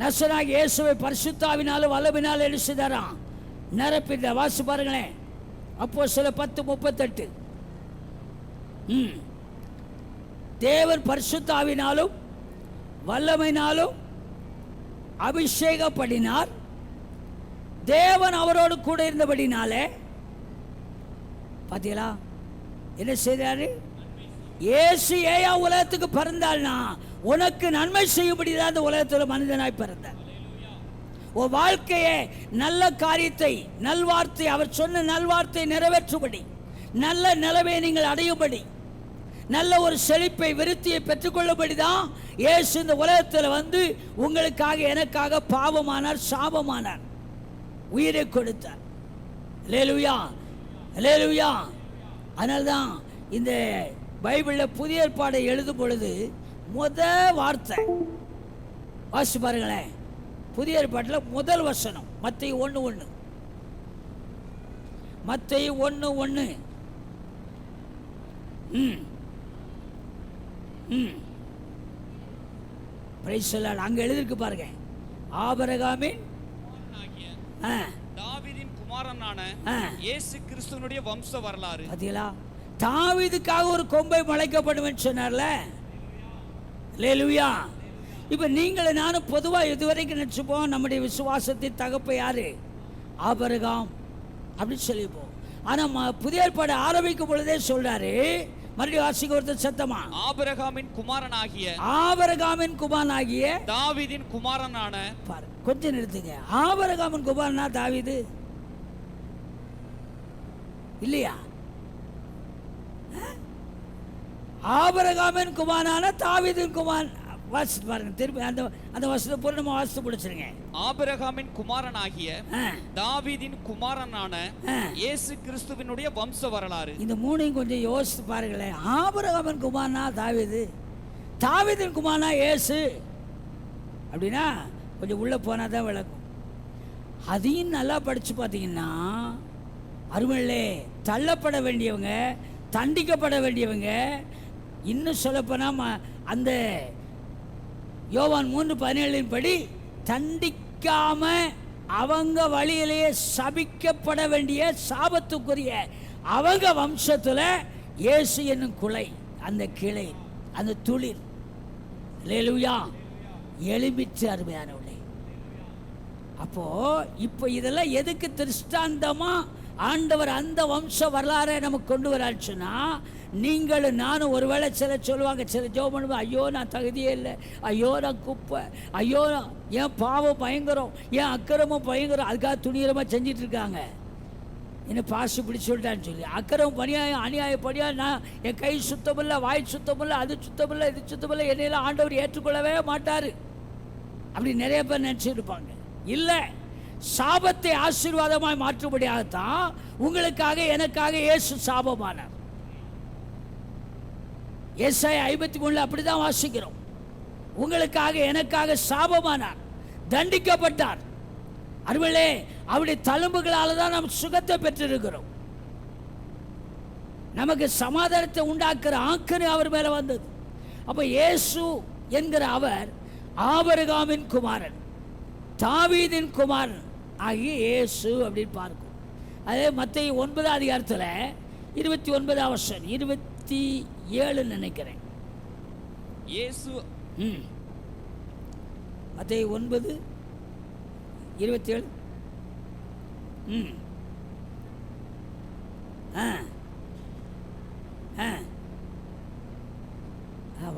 நசராக இயேசுவை பரிசுத்தாவினாலும் வல்லமையினாலும் என்ன செய்தாராம்? நிரப்பிட்ட. வாசி பாருங்களேன். அப்போ சில 10:38 தேவன் பரிசுத்தாவினாலும் வல்லமையினாலும் அபிஷேகப்படினார். தேவன் அவரோடு கூட இருந்தபடினாலே பாத்தீங்களா என்ன செய்தாரு? இயேசு ஏயா உலகத்துக்கு பிறந்தாள்னா உனக்கு நன்மை செய்யும்படிதான் அந்த உலகத்தில் மனிதனாய் பிறந்தார். உன் வாழ்க்கையை நல்ல காரியத்தை நல்வார்த்தை அவர் சொன்ன நல்வார்த்தை நிறைவேற்றும்படி, நல்ல நிலைமையை நீங்கள் அடையும்படி, நல்ல ஒரு செழிப்பை விருத்தியை பெற்றுக்கொள்ளும்படி தான் இயேசு இந்த உலகத்தில் வந்து உங்களுக்காக எனக்காக பாவமானார், சாபமானார், உயிரை கொடுத்தார். அல்லேலூயா, அல்லேலூயா. அதனால்தான் இந்த பைபிளில் புதிய ஏற்பாடை எழுதும் பொழுது வார்த்தை வாசி பாருங்களேன். புதிய ஏற்பாட்டில் முதல் வசனம் மத்தேயு 1:1. மத்தேயு 1:1. அங்க எழுதிருக்கு பாருங்க. ஆபிரகாமின் தாவீதின் குமாரனான இயேசு கிறிஸ்துவினுடைய வம்ச வரலாறு. பாத்தீங்களா? தாவீதுக்காக ஒரு கொம்பை முளைக்கப்படும் சொன்னார்ல. அல்லேலூயா. இப்ப நீங்கள நானும் பொதுவா இதுவரைக்கும் நினைச்சுப்போம் நம்முடைய விசுவாசத்தின் தகப்பை யாரு? ஆபிரகாம் அப்படின்னு சொல்லிப்போம். ஆனா புதிய ஏற்பாடு ஆரம்பிக்கும் பொழுதே சொல்றாரு, மறுபடியும் வாசிக்க ஒருத்தர் சத்தமா, ஆபிரகாமின் குமாரனாகிய தாவீதின் குமாரனான. கொஞ்சம் நிறுத்துங்க. ஆபிரகாமின் குமாரனா தாவீது இல்லையா? ஆபிரகாமின் குமாரனான தாவீதின் குமாரன். வாசித்து பாருங்க திருப்பி அந்த வசனத்தை பூர்ணமா வாசித்து பிடிச்சிருங்க. ஆபிரகாமின் குமாரனாகிய தாவீதின் குமாரனான இயேசு கிறிஸ்துவினுடைய வம்ச வரலாறு. இந்த மூணையும் கொஞ்சம் யோசித்து பாருங்களேன். ஆபிரகாமின் குமாரனா தாவீது, தாவீதின் குமாரனா இயேசு அப்படின்னா கொஞ்சம் உள்ள போனா தான் விளக்கும். அதையும் நல்லா படிச்சு பார்த்தீங்கன்னா, அருமையிலே தள்ளப்பட வேண்டியவங்க, தண்டிக்கப்பட வேண்டியவங்க, இன்னும் சொல்லப்போனா அந்த யோவான் 3:17 படி தண்டிக்காம அவங்க வழியிலேயே சபிக்கப்பட வேண்டிய சாபத்துக்குரிய அவங்க வம்சத்துல இயேசு என்னும் குலை, அந்த கிளை, அந்த துளிர் அல்லேலூயா எழும்பிச்சு. அருமையானவர்களே, அப்போ இப்போ இதெல்லாம் எதுக்கு திருஷ்டாந்தமா ஆண்டவர் அந்த வம்ச வரலாறை நமக்கு கொண்டு வராச்சுன்னா, நீங்களும் நானும் ஒருவேளை சில சொல்லுவாங்க, சில ஜெபம் பண்ணுவோம், ஐயோ நான் தகுதியே இல்லை, ஐயோ நான் குப்பை, ஐயோ என் பாவம் பயங்கரம், என் அக்கிரமும் பயங்கரம், அதுக்காக துணிகரமாக செஞ்சிட்டு இருக்காங்க. என்ன பாசு இப்படி சொல்லிட்டான்னு சொல்லி அக்கிரமம் பணியாயம் அநியாயம் பணியாக நான் என் கை சுத்தமில்லை, வாய் சுத்தமில்லை, அது சுத்தமில்லை, இது சுத்தமில்லை, என்னையெல்லாம் ஆண்டவர் ஏற்றுக்கொள்ளவே மாட்டார் அப்படி நிறைய பேர் நினச்சிருப்பாங்க. இல்லை, சாபத்தை ஆசீர்வாதமாய் மாற்றும்படியாகத்தான் உங்களுக்காக எனக்காக இயேசு சாபமானார். ஏசாயா 53 அப்படிதான் வாசிக்கிறோம். உங்களுக்காக எனக்காக சாபமானார், தண்டிக்கப்பட்டார். அருமையிலே, அவருடைய தழும்புகளால தான் நாம் சுகத்தை பெற்றிருக்கிறோம். நமக்கு சமாதானத்தை உண்டாக்குற ஆக்கனை அவர் மேல வந்தது. அப்ப இயேசு என்கிற அவர் ஆபிரகாமின் குமாரன், தாவீதின் குமாரன் ஆகிய இயேசு அப்படின்னு பார்க்கும். அதே மத்தேயு 9 அதிகாரத்தில் 29 வசனம் 27 நினைக்கிறேன். இயேசு மத்தேயு 9:27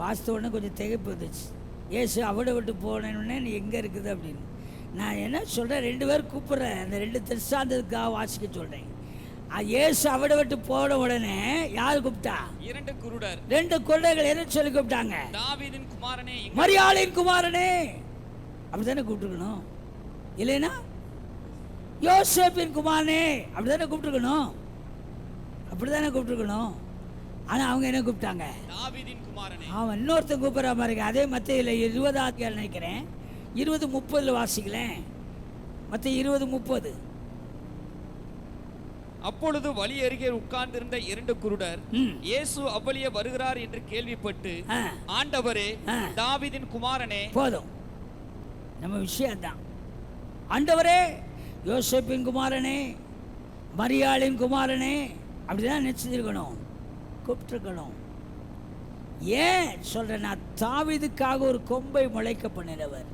வாஸ்து உடனே கொஞ்சம் திகைப்பு வந்துச்சு. ஏசு அவடை விட்டு போனேன்னு நீ எங்கே இருக்குது அப்படின்னு. நான் என்ன சொல்கிறேன், 2 பேர் கூப்பிட்றேன், அந்த 2 திருஷ்டாந்தத்துக்காக வாசிக்க சொல்கிறேன். ஏசு அவடை விட்டு போன உடனே யார் கூப்பிட்டா? 2 குருடர். 2 குருடர்கள் என்ன சொல்லி கூப்பிட்டாங்க? தாவீதின் குமாரனே, மரியாளின் குமாரனே அப்படித்தானே கூப்பிட்டுருக்கணும். இல்லைன்னா யோசேப்பின் குமாரனே அப்படித்தானே கூப்பிட்டுருக்கணும். அப்படித்தானே கூப்பிட்டுருக்கணும். ஆனால் அவங்க என்ன கூப்பிட்டாங்க? தாவீதின் குமாரனே. அவன் இன்னொருத்தன் கூப்பிட்ற மாதிரி இருக்கு. அதே மத்தேயுல 20 நினைக்கிறேன், 20:30 வாசிக்கலேன். மத்தேயு 20:30. அப்பொழுது வழி அருகே உட்கார்ந்திருந்த 2 குருடர் இயேசு அவ்வழியே வருகிறார் என்று கேள்விப்பட்டு, ஆண்டவரே, தாவீதின் குமாரனே. போதும், நம்ம விஷயம் தான். ஆண்டவரே, யோசேப்பின் குமாரனே, மரியாளின் குமாரனே அப்படிதான் நினைச்சிருக்கணும், கூப்பிட்டுருக்கணும். ஏன் சொல்றேன், நான் தாவீதுக்காக ஒரு கொம்பை முளைக்க பண்ணினவர்.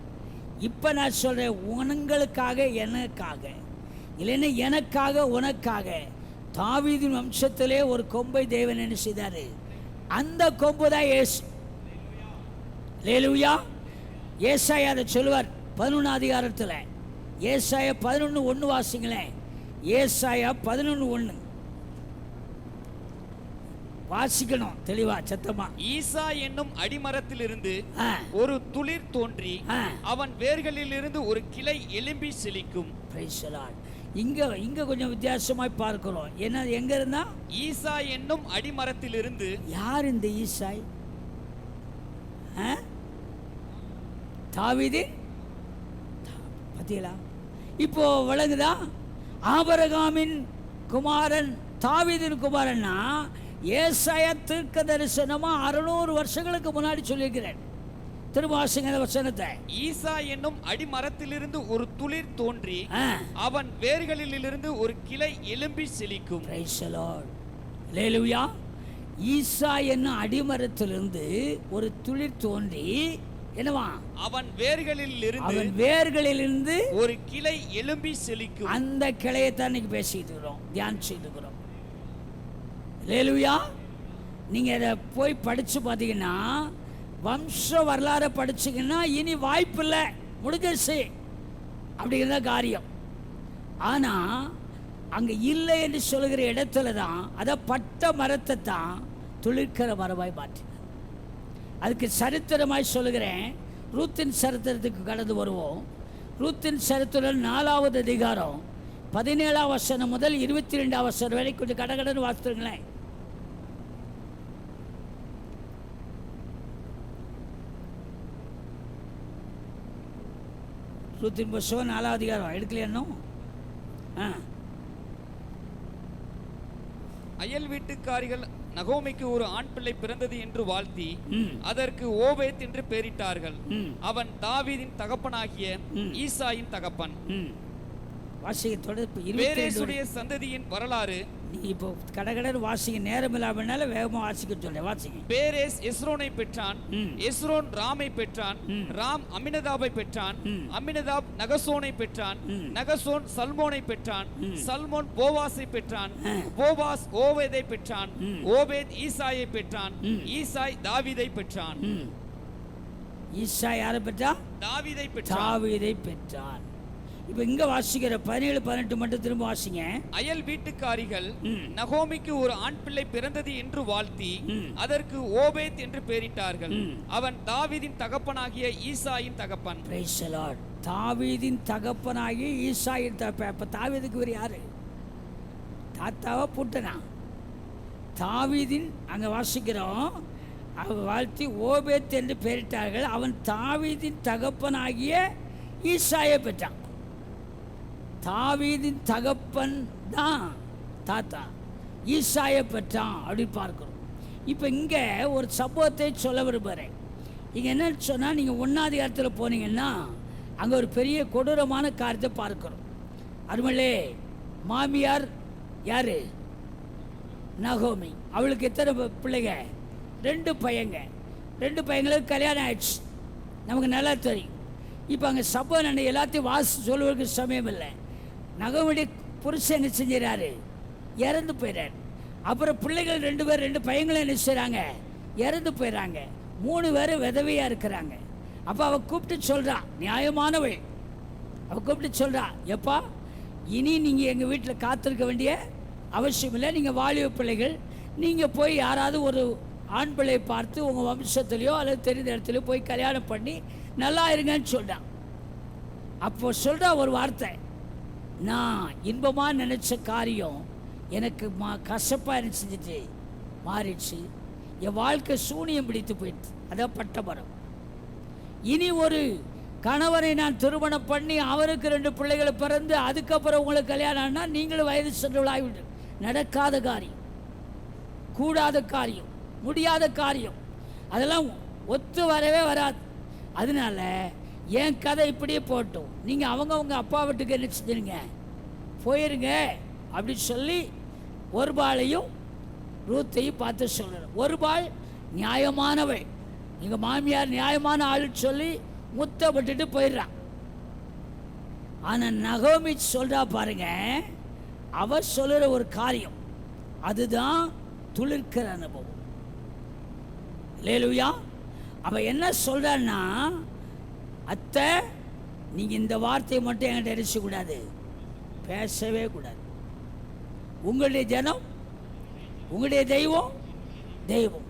இப்ப நான் சொல்றேன், உங்களுக்காக எனக்காக, இல்லைன்னா எனக்காக உனக்காக தாவீதின் வம்சத்திலே ஒரு கொம்பை தேவன் என்ன செய்தாரு? அந்த கொம்பு தான் இயேசு. அல்லேலூயா. ஏசாயா அதை சொல்லுவார் 11 அதிகாரத்தில். ஏசாயா 11:1 வாசிங்களேன். ஏசாயா 11:1 வாசிக்கணும் தெளிவா சத்தமா. ஈசா என்னும் அடிமரத்திலிருந்து ஒரு துளிர் தோன்றி அவன் வேர்களிலிருந்து ஒரு கிளை எழும்பி செழிக்கும். இங்க கொஞ்சம் வித்தியாசமாய் பார்க்கிறோம். என்ன, எங்க இருந்தா? ஈசா என்னும் அடிமரத்திலிருந்து. யார் இந்த ஈசாய்? தாவீது. பத்தியலா இப்போ விளங்குதா? ஆபிரகாமின் குமாரன் தாவீதின் குமாரன்னா ஏசாயா தீர்க்க தரிசனமா 600 வருஷங்களுக்கு முன்னாடி சொல்லியிருக்கிறேன். திருவாசிங்க வசனத்தை. ஈசா என்னும் அடிமரத்திலிருந்து ஒரு துளிர் தோன்றி அவன் வேர்களிலிருந்து ஒரு கிளை எழும்பி செழிக்கும். Praise the Lord. அல்லேலூயா. ஈசா என்னும் அடிமரத்திலிருந்து ஒரு துளிர் தோன்றி என்னவா? அவன் வேர்களிலிருந்து ஒரு கிளை எழும்பி செழிக்கும். அந்த கிளையை தான் இன்னைக்கு பேசிட்டு இருக்கிறோம், தியானிச்சுட்டு இருக்கிறோம். அல்லேலூயா. நீங்கள் இதை போய் படித்து பார்த்தீங்கன்னா, வம்ச வரலாறு படிச்சிங்கன்னா இனி வாய்ப்பு இல்லை, முடிஞ்சிருச்சு அப்படிங்கிறத காரியம். ஆனால் அங்கே இல்லை என்று சொல்லுகிற இடத்துல தான் அதை பட்ட மரத்தை தான் துளிர்க்கிற மரமாய் மாற்றினார். அதுக்கு சரித்திரமாய் சொல்லுகிறேன். ரூத்தின் சரித்திரத்துக்கு கடந்து வருவோம். ரூத்தின் சரித்திரம் 4வது அதிகாரம் 17ஆம் வசனம் முதல் 22ஆம் வசனம் வரை கொஞ்சம் கடகடன்னு வாசித்துங்களேன். ரூத்தின் புஸ்தகம் 4வது அதிகாரம் எடுக்கலையா? அயல் வீட்டுக்காரிகள் நகோமிக்கு ஒரு ஆண் பிள்ளை பிறந்தது என்று வாழ்த்தி அதற்கு ஓபேத் என்று பெயரிட்டார்கள். அவன் தாவீதின் தகப்பனாகிய ஈசாயின் தகப்பன். பேரேசுடைய சந்ததியின் வரலாறு. நீ இப்போ கடகடன்னு வாசிக்க நேரம் இல்லாமனால வேகமா வாசிக்க சொல்றேன். வாசிங்க. பேரேஸ் எஸ்ரோனை பெற்றான், எஸ்ரோன் ராமை பெற்றான், ராம் அமினதாபை பெற்றான், அமினதாப் நகசோனை பெற்றான், நகசோன் சல்மோனை பெற்றான், சல்மோன் போவாஸை பெற்றான், போவாஸ் ஓபேதை பெற்றான், ஓபேத் ஈசாயை பெற்றான், ஈசாய் தாவீதை பெற்றான். ஈசாய் யாரை பெற்றான்? தாவீதை பெற்றான். தாவீதை பெற்றான். இப்ப இங்க வாசிக்கிற 17, 18 மட்டும் திரும்ப வாசிங்க. அயல் வீட்டுக்காரிகள் நகோமிக்கு ஒரு ஆண் பிள்ளை பிறந்தது என்று வாழ்த்தி அதற்கு ஓபேத் என்று பெயரிட்டார்கள். அவன் தாவீதின் தகப்பனாகிய ஈசாயின் தகப்பன். Praise the Lord. தாவீதின் தகப்பனாகிய ஈசாயின் தகப்பன். அப்ப தாவீதுக்கு வேறு யாரு? தாத்தாவா புட்டனா? தாவீதின் அங்க வாசிக்கிறோம். அவன் வாழ்த்தி ஓபேத் என்று பெயரிட்டார்கள். அவன் தாவீதின் தகப்பனாகிய ஈசாயை பெற்றான். தாவீதின் தகப்பன் தான் தாத்தா, ஈசாயை பெற்றான் அப்படி பார்க்கிறோம். இப்போ இங்கே ஒரு சம்பவத்தை சொல்ல விரும்புகிறேன். இங்கே என்னன்னு சொன்னால், நீங்கள் 1ஆம் அதிகாரத்தில் போனீங்கன்னா அங்கே ஒரு பெரிய கொடூரமான காரியத்தை பார்க்கிறோம். அருமலே மாமியார் யார்? நகோமி. அவளுக்கு எத்தனை பிள்ளைங்க? 2 பையங்க. 2 பையங்களுக்கு கல்யாணம் ஆயிடுச்சு. நமக்கு நல்லா தெரியும். இப்போ அங்கே சம்பவம் என்ன எல்லாத்தையும் சொல்லுவதற்கு சமயம் இல்லை. நகோமியுடைய புருஷன் என்ன செஞ்சிடறாரு? இறந்து போயிடாரு. அப்புறம் பிள்ளைகள் 2 பேர், 2 பையங்களும் என்ன செய்கிறாங்க? இறந்து போயிடறாங்க. 3 பேர் விதவையாக இருக்கிறாங்க. அப்போ அவள் கூப்பிட்டு சொல்கிறா, நியாயமானவள். அவள் கூப்பிட்டு சொல்கிறா, எப்பா இனி நீங்கள் எங்கள் வீட்டில் காத்திருக்க வேண்டிய அவசியம் இல்லை. நீங்கள் வாலிப பிள்ளைகள், நீங்கள் போய் யாராவது ஒரு ஆண் பிள்ளையை பார்த்து உங்கள் வம்சத்துலேயோ அல்லது தெரிந்த இடத்துலையோ போய் கல்யாணம் பண்ணி நல்லா இருங்கன்னு சொல்கிறான். அப்போ சொல்கிறா ஒரு வார்த்தை, நான் இன்பமாக நினச்ச காரியம் எனக்கு கசப்பாக நினச்சிட்டு மாறிடுச்சு. என் வாழ்க்கை சூனியம் பிடித்து போயிடுச்சு. அதான் பட்ட மரம். இனி ஒரு கணவரை நான் திருமணம் பண்ணி அவருக்கு 2 பிள்ளைகளை பிறந்து அதுக்கப்புறம் உங்களுக்கு கல்யாணம் ஆனால் நீங்களும் வயது சென்றவளாகிவிடு. நடக்காத காரியம், கூடாத காரியம், முடியாத காரியம், அதெல்லாம் ஒத்து வரவே வராது. அதனால என் கதை இப்படியே போட்டோம், நீங்கள் அவங்க அப்பா வீட்டுக்கு என்ன செஞ்சுருங்க, போயிருங்க அப்படின்னு சொல்லி ஒருபாளையும் ரூத்தையும் பார்த்து சொல்கிறேன். ஒருபாள் நியாயமானவள், எங்கள் மாமியார் நியாயமான ஆளுன்னு சொல்லி முத்தப்பட்டுட்டு போயிடுறான். ஆனால் நகோமி சொல்கிறா பாருங்க, அவ சொல்லுற ஒரு காரியம் அதுதான் துளிர்க்கிற அனுபவம். அல்லேலூயா. அவ என்ன சொல்றான்னா, அத்தை நீங்க இந்த வார்த்தையை மட்டும் என்கிட்ட எரிச்சக்கூடாது, பேசவே கூடாது. உங்களுடைய ஜனம், உங்களுடைய தெய்வம் தெய்வம்.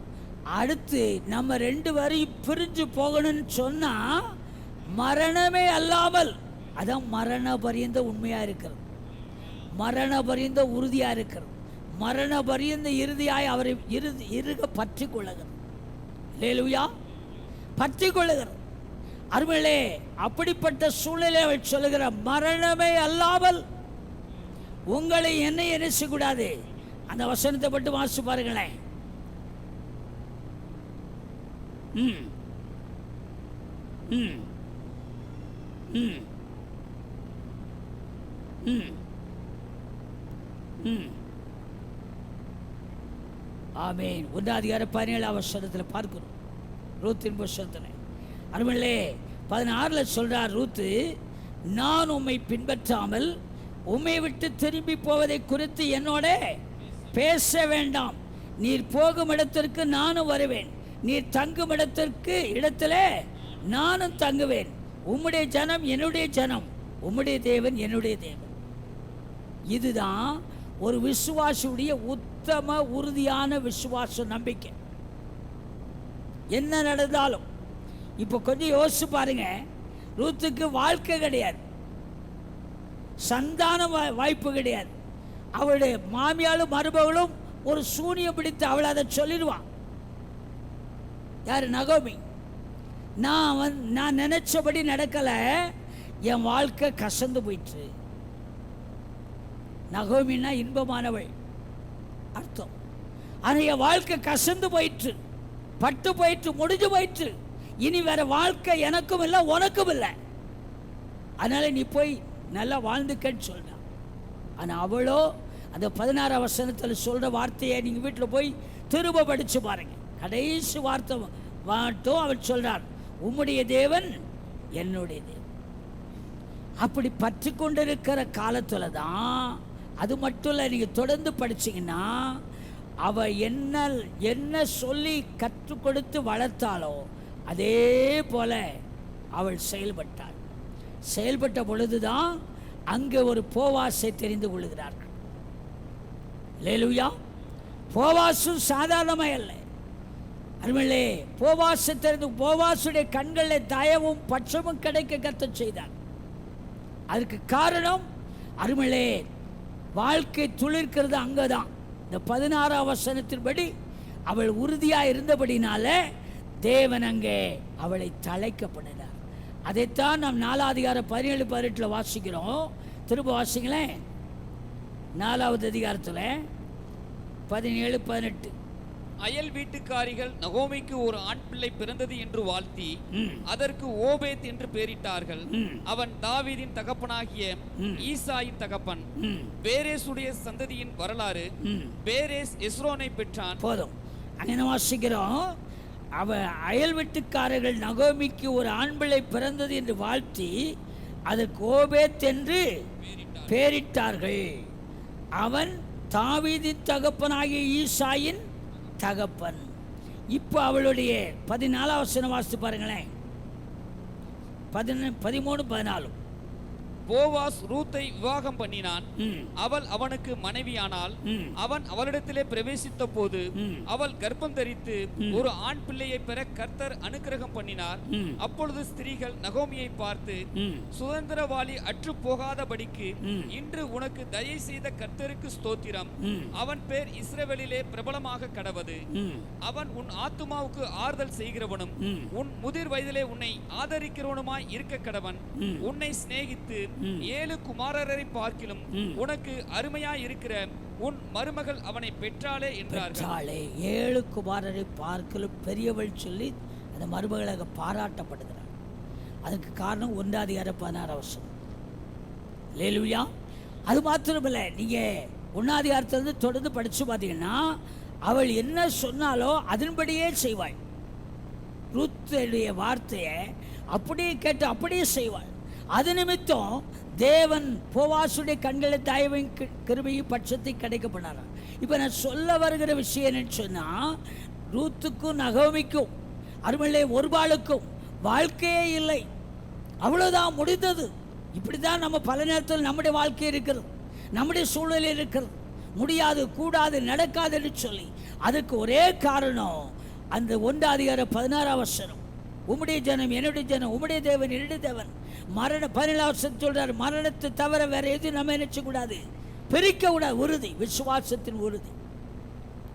அடுத்து நம்ம 2 பேரையும் பிரிஞ்சு போகணும்னு சொன்னா மரணமே அல்லாமல், அதான் மரண பரியந்த உண்மையா இருக்கிறது, மரண பரியந்த உறுதியா இருக்கிறது, மரண பரியந்த இறுதியாய் அவரை இருக பற்றி கொள்ளுகிறது. அல்லேலூயா. பற்றி கொள்ளுகிறது. அருமையிலே, அப்படிப்பட்ட சூழ்நிலை அவள் சொல்லுகிற, மரணமே அல்லாமல் உங்களை என்னை நினைச்சக்கூடாது. அந்த வசனத்தை மட்டும் வாசிச்சு பாருங்களேன். ஆமேன். 1ஆம் அதிகாரம் 17ஆம் வசனத்தில் பார்க்கிறோம். ரூத்தின் புஸ்தகத்தில் அருமையிலே 16 சொல்றார் ரூத்து, நான் உம்மை பின்பற்றாமல் உம்மை விட்டு திரும்பி போவதை குறித்து என்னோட பேச வேண்டாம். நீர் போகும் இடத்திற்கு நானும் வருவேன், நீர் தங்கும் இடத்திலே நானும் தங்குவேன். உம்முடைய ஜனம் என்னுடைய ஜனம், உம்முடைய தேவன் என்னுடைய தேவன். இதுதான் ஒரு விசுவாசியுடைய உத்தம உறுதியான விசுவாச நம்பிக்கை. என்ன நடந்தாலும் இப்போ கொஞ்சம் யோசிச்சு பாருங்க. ரூத்துக்கு வாழ்க்கை கிடையாது, சந்தான வாய்ப்பு கிடையாது. அவளுடைய மாமியாலும் மருமகளும் ஒரு சூனியம் பிடித்து அவளை அதை சொல்லிடுவான். யார்? நகோமி. நான் நினைச்சபடி நடக்கலை, என் வாழ்க்கை கசந்து போயிற்று. நகோமின்னா இன்பமானவள் அர்த்தம். ஆனால் என் வாழ்க்கை கசந்து போயிற்று, பட்டு போயிற்று, முடிஞ்சு போயிற்று. இனி வேற வாழ்க்கை எனக்கும் இல்லை உனக்கும் இல்லை, அதனால நீ போய் நல்லா வாழ்ந்துக்கன்னு சொல்றான். ஆனால் அவளோ அந்த 16 வசனத்தில் சொல்ற வார்த்தையை நீங்கள் வீட்டில் போய் திரும்ப படிச்சு பாருங்க. கடைசி வார்த்தை மட்டும் அவள் சொல்றார், உம்முடைய தேவன் என்னுடைய தேவன். அப்படி பற்றி கொண்டிருக்கிற காலத்தில் தான், அது மட்டும் இல்லை, நீங்கள் தொடர்ந்து படிச்சீங்கன்னா அவ என்ன சொல்லி கற்றுக் கொடுத்து வளர்த்தாலோ அதே போல அவள் செயல்பட்ட பொழுதுதான் அங்கே ஒரு போவாசை தெரிந்து கொள்கிறார்கள். அல்லேலூயா. போவாசும் சாதாரணமாக இல்லை அருமையிலே. போவாசை தெரிந்து போவாசுடைய கண்களில் தயவும் பட்சமும் கிடைக்க கர்த்தர் செய்தார். அதுக்கு காரணம் அருமையிலே வாழ்க்கை துளிர்க்கிறது அங்கதான். இந்த 16 வசனத்தின்படி அவள் உறுதியாக இருந்தபடினால தேவன் அங்கே அவளை தழைக்க பண்ணினார். அதைத்தான் நாம் 4 அதிகாரம் 17-18 வாசிக்கிறோம். திரும்ப வாசிங்களேன். 4வது அதிகாரத்தில் 17-18. அயல் வீட்டுக்காரிகள் நகோமிக்கு ஒரு ஆண் பிள்ளை பிறந்தது என்று வாழ்த்தி அதற்கு ஓபேத் என்று பெயரிட்டார்கள். அவன் தாவீதின் தகப்பனாகிய ஈசாயின் தகப்பன். பேரேசுடைய சந்ததியின் வரலாறு. பேரேஸ் எஸ்ரோனை பெற்றான். போதும், அங்கே வாசிக்கிறோம். அவ அயல் வீட்டுக்காரர்கள் நகோமிக்கு ஒரு ஆண் பிள்ளை பிறந்தது என்று வாழ்த்தி அதற்கு ஓபேத் என்று பெயரிட்டார்கள். அவன் தாவீதின் தகப்பனாகிய ஈசாயின் தகப்பன். இப்போ அவளுடைய 14 வசனம் வாசித்து பாருங்களேன். 13-14. போவாஸ் ரூத்தை விவாகம் பண்ணினான். அவள் அவனுக்கு மனைவியானால். அவன் அவளிடத்திலே பிரவேசித்த போது அவள் கர்ப்பம் தரித்து ஒரு ஆண் பிள்ளையை பெற கர்த்தர் அனுக்கிரகம் பண்ணினார். அப்பொழுது ஸ்திரீகள் நகோமியை பார்த்து, சுதந்திரவாளி அற்று போகாதபடிக்கு இன்று உனக்கு தயை செய்த கர்த்தருக்கு ஸ்தோத்திரம். அவன் பேர் இஸ்ரவேலிலே பிரபலமாக கடவது. அவன் உன் ஆத்துமாவுக்கு ஆறுதல் செய்கிறவனும் உன் முதிர் வயதிலே உன்னை ஆதரிக்கிறவனுமாய் இருக்க கடவன். உன்னை சிநேகித்து 7 குமாரரை பார்க்கிலும் உனக்கு அருமையாய் இருக்கிற உன் மருமகள் அவனை பெற்றாளே என்றார்கள். 7 குமாரரை பார்க்கிலும் பெரியவள் சொல்லி அந்த மருமகளாக பாராட்டப்படுகிறார். அதுக்கு காரணம் 1 அதிகாரம் 16 வசனம். அல்லேலூயா. அது மாத்திரமில்லை, நீங்க 1 அதிகாரத்திலிருந்து தொடர்ந்து படிச்சு பார்த்தீங்கன்னா அவள் என்ன சொன்னாலோ அதன்படியே செய்வாள். ரூத்துடைய வார்த்தையை அப்படியே கேட்டு அப்படியே செய்வாள். அது நிமித்தம் தேவன் போவாசுடைய கண்களை தயவையும் கிருபையும் பட்சத்தை கிடைக்க பண்ணாராம். இப்போ நான் சொல்ல வருகிற விஷயம் என்னன்னு சொன்னால், ரூத்துக்கும் நகோமிக்கும் அருமையிலே ஒருபாளுக்கும் வாழ்க்கையே இல்லை, அவ்வளோதான் முடிந்தது. இப்படி தான் நம்ம பல நேரத்தில் நம்முடைய வாழ்க்கை இருக்கிறது, நம்முடைய சூழ்நிலை இருக்கிறது. முடியாது, கூடாது, நடக்காதுன்னு சொல்லி அதுக்கு ஒரே காரணம் அந்த 1 அதிகாரம் 16 வசனம். உம்முடைய ஜனம் என்னுடைய ஜனம், உம்முடைய தேவன் என்னுடைய தேவன். 17 வசனம் சொல்றார், மரணத்தை தவிர வேற எதுவும் நம்ம நினைச்ச கூடாது, பிரிக்க கூடாது. உறுதி, விசுவாசத்தின் உறுதி.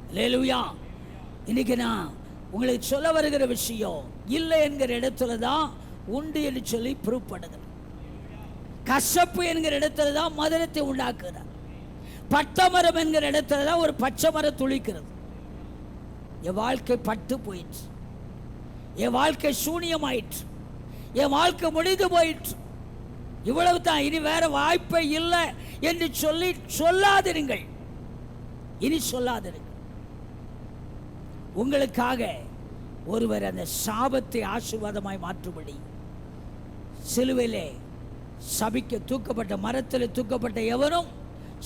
அல்லேலூயா. இன்னைக்கு நான் உங்களுக்கு சொல்ல வருகிற விஷயம் இல்லை என்கிற இடத்துல தான் உண்டு என்று சொல்லி ப்ரூவ் பண்ணுகிறேன். கசப்பு என்கிற இடத்துல தான் மதுரத்தை உண்டாக்குகிறார். பட்டமரம் என்கிற இடத்துல தான் ஒரு பச்சை மரம் துளிக்கிறது. என் வாழ்க்கை பட்டு போயிடுச்சு, என் வாழ்க்கை சூனியமாயிற்று, என் வாழ்க்கை முடிந்து போயிற்று, இவ்வளவு தான், இனி வேற வாய்ப்பே இல்லை என்று சொல்லி சொல்லாதிருங்கள். இனி சொல்லாதிருங்கள். உங்களுக்காக ஒருவர் அந்த சாபத்தை ஆசீர்வாதமாய் மாற்றும்படி சிலுவையிலே தூக்கப்பட்ட மரத்தில் தூக்கப்பட்ட எவனும்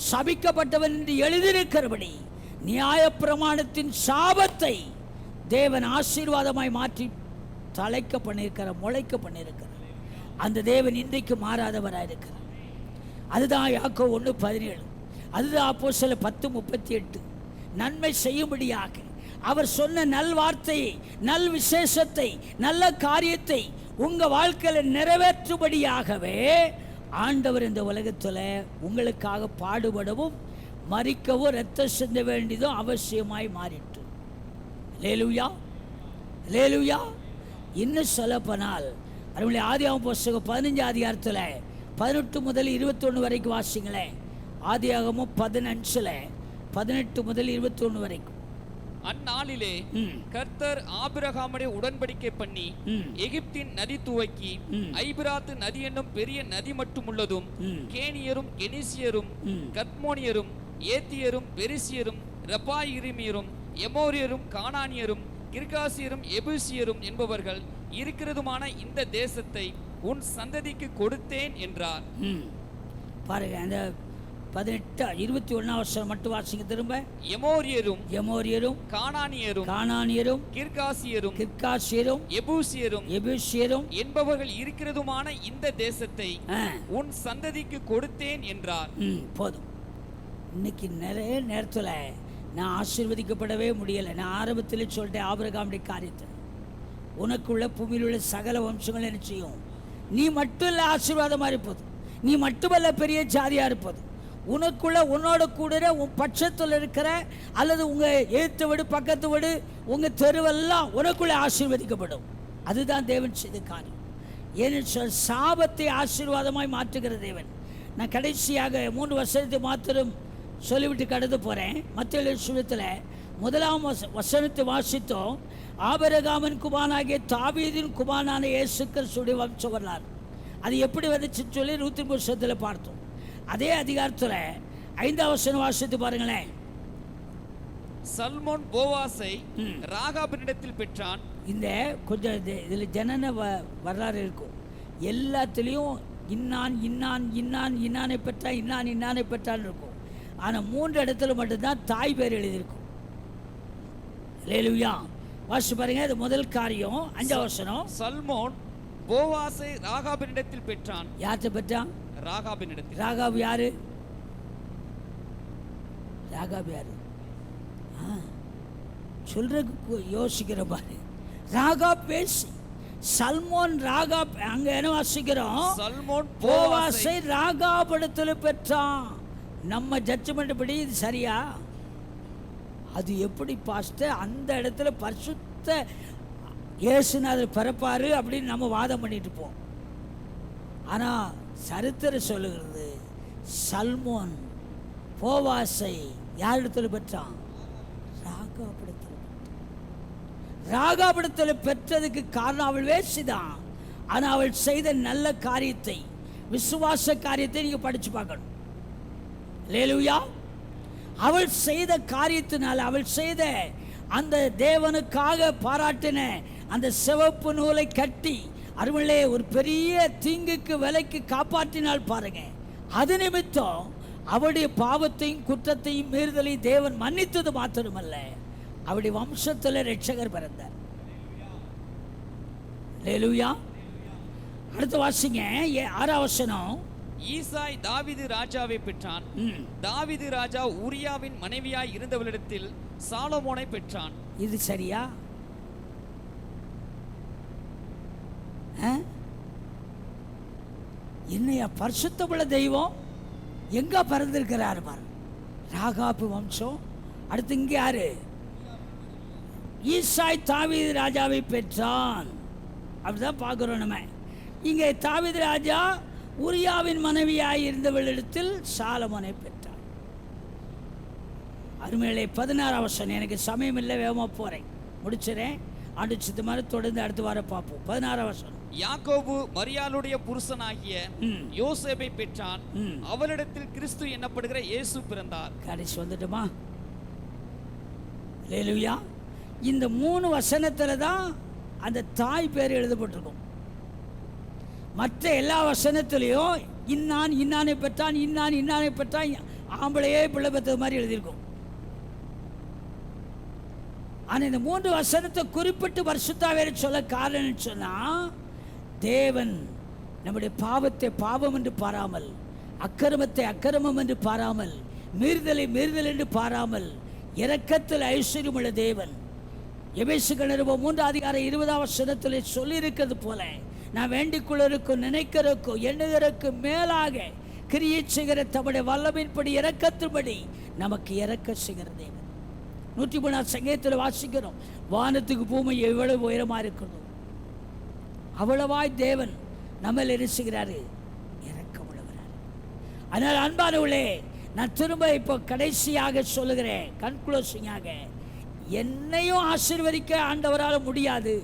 சபிக்கப்பட்டவன் என்று எழுதியிருக்கிறபடி நியாயப்பிரமாணத்தின் சாபத்தை தேவன் ஆசீர்வாதமாய் மாற்றி தலைக்க பண்ணியிருக்கிறார், முளைக்க பண்ணியிருக்கிறார். அந்த தேவன் இன்றைக்கு மாறாதவராக இருக்கிறார். அதுதான் யாக்கோபு 1:17, அதுதான் அப்போஸ்தலர் 10:38. நன்மை செய்யும்படியாக அவர் சொன்ன நல் வார்த்தையை, நல் விசேஷத்தை, நல்ல காரியத்தை உங்க வாழ்க்கையில் நிறைவேற்றும்படியாகவே ஆண்டவர் இந்த உலகத்தில் உங்களுக்காக பாடுபடவும் மரிக்கவும் இரத்தம் சிந்த வேண்டியதும் அவசியமாய் மாறிட்டு. லேலுயா லேலுயா. இன்னும் சொல்லப்போனால் அவருடைய ஆதியாகம புஸ்தகம் 15 அதிகாரத்தில் 18 முதல் 21 வரைக்கும் வாசிங்களேன். ஆதியாகமம் 15 18 முதல் 21 வரைக்கும். அந்நாளிலே கர்த்தர் ஆபிரகாமுடைய உடன்படிக்கை பண்ணி எகிப்தின் நதி துவக்கி ஐபிராத்து நதி என்னும் பெரிய நதி மட்டும் உள்ளதும் கேனியரும் கெனிசியரும் கத்மோனியரும் ஏத்தியரும் பெரிசியரும் ரபாயிரிமியரும் எமோரியரும் கானானியரும் கிர்காசியரும் எபூசியரும் என்பவர்கள் இருக்கிறதுமான இந்த தேசத்தை உன் சந்ததிக்கு கொடுத்தேன் என்றார். பாருங்க, அந்த 18-21 மட்டும் வாசிங்க திரும்ப. எமோரியரும் கானானியரும் கிர்காசியரும் எபூசியரும் என்பவர்கள் இருக்கிறதுமான இந்த தேசத்தை உன் சந்ததிக்கு கொடுத்தேன் என்றார். போதும். இன்னைக்கு நிறைய நேரத்தில் நான் ஆசீர்வதிக்கப்படவே முடியலை. நான் ஆரம்பத்தில் சொல்லிட்டேன், ஆபிரகாமுடைய காரியத்தை உனக்குள்ள பூமியில் உள்ள சகல வம்சங்கள் என்ன செய்யும்? நீ மட்டும் இல்லை ஆசீர்வாதமாக இருப்பது, நீ மட்டுமல்ல பெரிய ஜாதியாக இருப்பது, உனக்குள்ள உன்னோட கூட உன் பட்சத்தில் இருக்கிற அல்லது உங்கள் எழுத்து வீடு பக்கத்து வீடு உங்கள் தெருவெல்லாம் உனக்குள்ளே ஆசீர்வதிக்கப்படும். அதுதான் தேவன் செய்த காரியம். ஏன்னு சாபத்தை ஆசீர்வாதமாய் மாற்றுகிற தேவன். நான் கடைசியாக 3 வருஷத்தை மாத்திரம் சொல்லிவிட்டு கடந்து போகிறேன். மத்தேயு சுவிசேஷத்தில் 1 வசனத்தை வாசித்தோம். ஆபிரகாமின் குமாரனாகிய தாவீதின் குமாரனான இயேசு கிறிஸ்துவின் வம்ச வரலாறு அது எப்படி வந்துச்சுன்னு சொல்லி 103 பார்த்தோம். அதே அதிகாரத்தில் 5 வசனம் வாசித்து பாருங்களேன். சல்மோன் போவாசை ராகாபினிடத்தில் பெற்றான். இந்த கொஞ்சம் இதில் ஜனன வரலாறு இருக்கும். எல்லாத்துலேயும் இன்னானை பெற்றான், இன்னானை பெற்றான்னு இருக்கும். ஆனால் 3 இடத்துல மட்டும்தான் தாய் பேர் எழுதியிருக்கும். லேலுயா. வாசி பாருங்க. இது முதல் காரியம் 5 வசனம். சல்மோன் போவாசை ராகாபினிடத்தில் பெற்றான். யார்கிட்ட பெற்றான்? ராகாபினிடத்தில். ராகாப் யாரு? ராகாப் யாரு? சொல்றதுக்கு யோசிக்கிற பாரு. ராகாப் பேசி சல்மோன் ராகாப். அங்க என்ன வாசிக்கிறோம்? சல்மோன் போவாசை ராகாபிடத்தில் பெற்றான். நம்ம ஜட்ஜ்மெண்ட் படி இது சரியா? அது எப்படி பாஸ்டர் அந்த இடத்துல பரிசுத்த இயேசுநாதர் பிறப்பாரு அப்படின்னு நம்ம வாதம் பண்ணிட்டு போம். ஆனால் சரித்திரம் சொல்லுகிறது சல்மோன் போவாசை யார் இடத்துல பெற்றான்? ராகாபிடத்தில். ராகாபிடத்தில் பெற்றதுக்கு காரணம் அவள் வேசிதான். ஆனால் அவள் செய்த நல்ல காரியத்தை, விசுவாச காரியத்தை நீங்க படிச்சு பார்க்கணும். லேலுயா. அவள் செய்த காரியத்தினால், அவள் செய்த அந்த தேவனுக்காக பாராட்டின அந்த சிவப்பு நூலை கட்டி அருவிலே ஒரு பெரிய தீங்குக்கு விலைக்கு காப்பாற்றினால் பாருங்க. அது நிமித்தம் அவளுடைய பாவத்தையும் குற்றத்தையும் மீறுதலையும் தேவன் மன்னித்தது மாத்திரமல்ல, அவருடைய வம்சத்தில் இரட்சகர் பிறந்தார். லேலுயா. அடுத்து வாசிங்க 6 வசனம். ஈசாய் தாவீது ராஜாவை பெற்றான். தாவீது ராஜா உரியாவின் மனைவியாய் இருந்தவளிடத்தில் சாலமோனை பெற்றான். இது சரியா? என்னையா பரிசுத்தமுள்ள தெய்வம் எங்க பிறந்திருக்கிறாரு பாரு. ராகாபு வம்சம். அடுத்து இங்க யாரு? ஈசாய் தாவீது ராஜாவை பெற்றான். அப்படிதான் பார்க்கிறோம் நம்ம. இங்கே தாவீது ராஜா உரியாவின் மனைவியாய் இருந்தவளிடத்தில் சாலமோனை பெற்றான். அருமையிலே 16 வசனம். எனக்கு சமயம் இல்லை, வேகமாக போறேன், முடிச்சிடறேன். ஆண்டு சித்த மாதிரி தொடர்ந்து அடுத்த வாரம் பார்ப்போம். 16 வசனம். யாக்கோபு மரியாளுடைய புருஷனாகிய யோசேப்பை பெற்றான். அவளிடத்தில் கிறிஸ்து என்னப்படுகிற இயேசு பிறந்தார். கடைசி வந்துட்டுமா? லேலுயா. இந்த 3 வசனத்துல தான் அந்த தாய் பேர் எழுதப்பட்டிருக்கும். மற்ற எல்லா வசனத்திலையும் இன்னானை பெற்றான், இன்னானை பெற்றான், ஆம்பளையே பிள்ளை பெற்றது மாதிரி எழுதியிருக்கும். ஆனால் இந்த 3 வசனத்தை குறிப்பிட்டு பரிசுத்தாவியை சொல்ல காரணம் சொன்னா, தேவன் நம்முடைய பாவத்தை பாவம் என்று பாராமல், அக்கிரமத்தை அக்கிரமம் என்று பாராமல், மீறுதலை மீறுதல் என்று பாராமல், இரக்கத்தில் ஐஸ்வர்யமுள்ள தேவன். எபேசியர் 3:20 சொல்லியிருக்கிறது போல, நான் வேண்டிக் கொள்வதற்கும் நினைக்கிறதுக்கும் எண்ணுகிறதுக்கும் மேலாக கிரியை செய்கிற தம்முடைய வல்லமையின்படி இரக்கத்தின்படி நமக்கு இரக்க செய்கிற தேவன். 103 சங்கீதத்தில் வாசிக்கிறோம், வானத்துக்கு பூமி எவ்வளவு உயரமாக இருக்கிறதோ அவ்வளவாய் தேவன் நம்மள என்ன செய்கிறாரு, இரக்கம் உள்ளவரார். அதனால் அன்பானவர்களே, நான் திரும்ப இப்போ கடைசியாக சொல்லுகிறேன், கன்க்ளூசிங்காக, என்னையும் ஆசீர்வதிக்க ஆண்டவரால் முடியாது.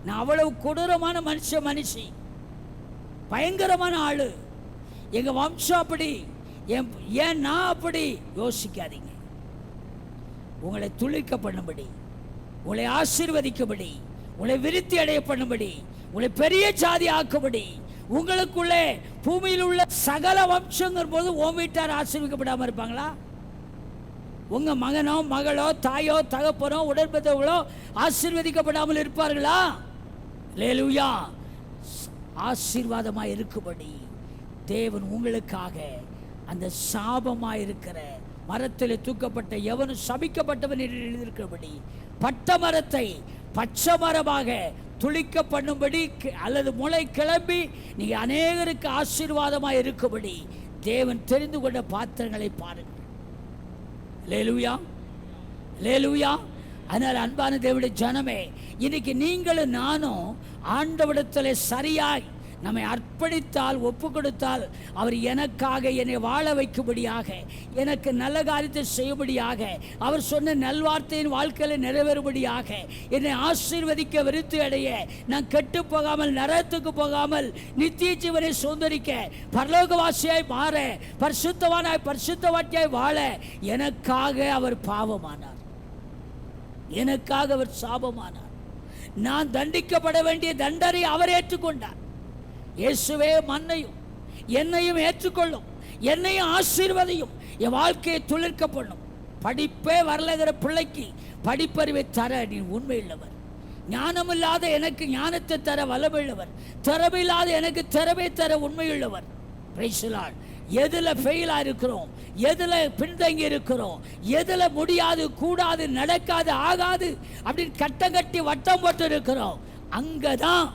நான் அவ்வளவு கொடூரமான மனுஷி, பயங்கரமான ஆளு, எங்க வம்சம் அப்படி, ஏன் நான் அப்படி யோசிக்காதீங்க. உங்களை துளிக்க பண்ணும்படி, உங்களை ஆசீர்வதிக்கும்படி, உங்களை விருத்தி அடைய பண்ணும்படி, உங்களை பெரிய ஜாதி ஆக்கும்படி, உங்களுக்குள்ளே பூமியில் உள்ள சகல வம்சங்கிற போது உன் வீட்டார் ஆசீர்வதிக்கப்படாமல் இருப்பாங்களா? உங்க மகனோ மகளோ தாயோ தகப்பனோ உடற்பட்டவங்களோ ஆசீர்வதிக்கப்படாமல் இருப்பார்களா? அல்லேலூயா. ஆசீர்வாதமாக இருக்கும்படி தேவன் உங்களுக்காக அந்த சாபமாக இருக்கிற மரத்தில் தூக்கப்பட்ட எவனும் சபிக்கப்பட்டவன் என்று எழுதியிருக்கிறபடி பட்ட மரத்தை பச்சை மரமாக துளிக்க பண்ணும்படி அல்லது முளை கிளம்பி நீங்க அநேகருக்கு ஆசீர்வாதமாக இருக்கும்படி தேவன் தெரிந்து கொண்ட பாத்திரங்களை பாருங்கள். அல்லேலூயா, அல்லேலூயா. அதனால் அன்பான தேவனுடைய ஜனமே, இன்னைக்கு நீங்களும் நானும் ஆண்டவரிடத்தில் சரியாய் நம்மை அர்ப்பணித்தால், ஒப்பு கொடுத்தால், அவர் எனக்காக என்னை வாழ வைக்கும்படியாக, எனக்கு நல்ல காரியத்தை செய்யும்படியாக, அவர் சொன்ன நல்வார்த்தையின் வாழ்க்கையில் நிறைவேறும்படியாக, என்னை ஆசீர்வதிக்க விருத்தி அடைய, நான் கெட்டு போகாமல் நரகத்துக்கு போகாமல் நித்திய ஜீவனை சுதந்திரிக்க, பரலோகவாசியாய் மாற, பரிசுத்தவானாய் பரிசுத்தவாட்டியாய் வாழ எனக்காக அவர் பாவமானார், எனக்காக அவர் சாபமானார். நான் தண்டிக்கப்பட வேண்டிய தண்டனை அவர் ஏற்றுக்கொண்டார். இயேசுவே மன்னையும் என்னையும் ஏற்றுக்கொள்ளும், என்னையும் ஆசீர்வதியும், என் வாழ்க்கையை துளிர்க்க பண்ணும். படிப்பே வரலகிற பிள்ளைக்கு படிப்பறிவை தர நீ உண்மையுள்ளவர். ஞானமில்லாத எனக்கு ஞானத்தை தர வல்லமையுள்ளவர். திறமையில்லாத எனக்கு திறமை தர உண்மையுள்ளவர். Praise the Lord. எதுல ஃபெயிலா இருக்கிறோம், எதுல பின்தங்கி இருக்கிறோம், எதுல முடியாது, கூடாது, நடக்காது, ஆகாது அப்படின்னு கட்டம் கட்டி வட்டம் போட்டு இருக்கிறோம், அங்கதான்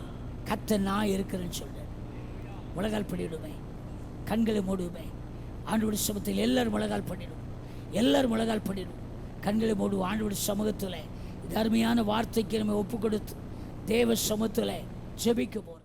கர்த்தர் நான் இருக்கிறேன்னு சொல்றேன். முழங்கால் பண்ணிடுவேன், கண்களை மூடுவேன். ஆண்டவருடைய சமூகத்தில் எல்லாரும் முழங்கால் பண்ணிடுவோம், எல்லாரும் முழங்கால் பண்ணிடுவோம், கண்களை மூடுவோம். ஆண்டவருடைய சமூகத்தில் இந்த அருமையான வார்த்தைக்கு நம்ம ஒப்பு கொடுத்து தேவ சமூகத்தில் ஜெபிக்க போறோம்.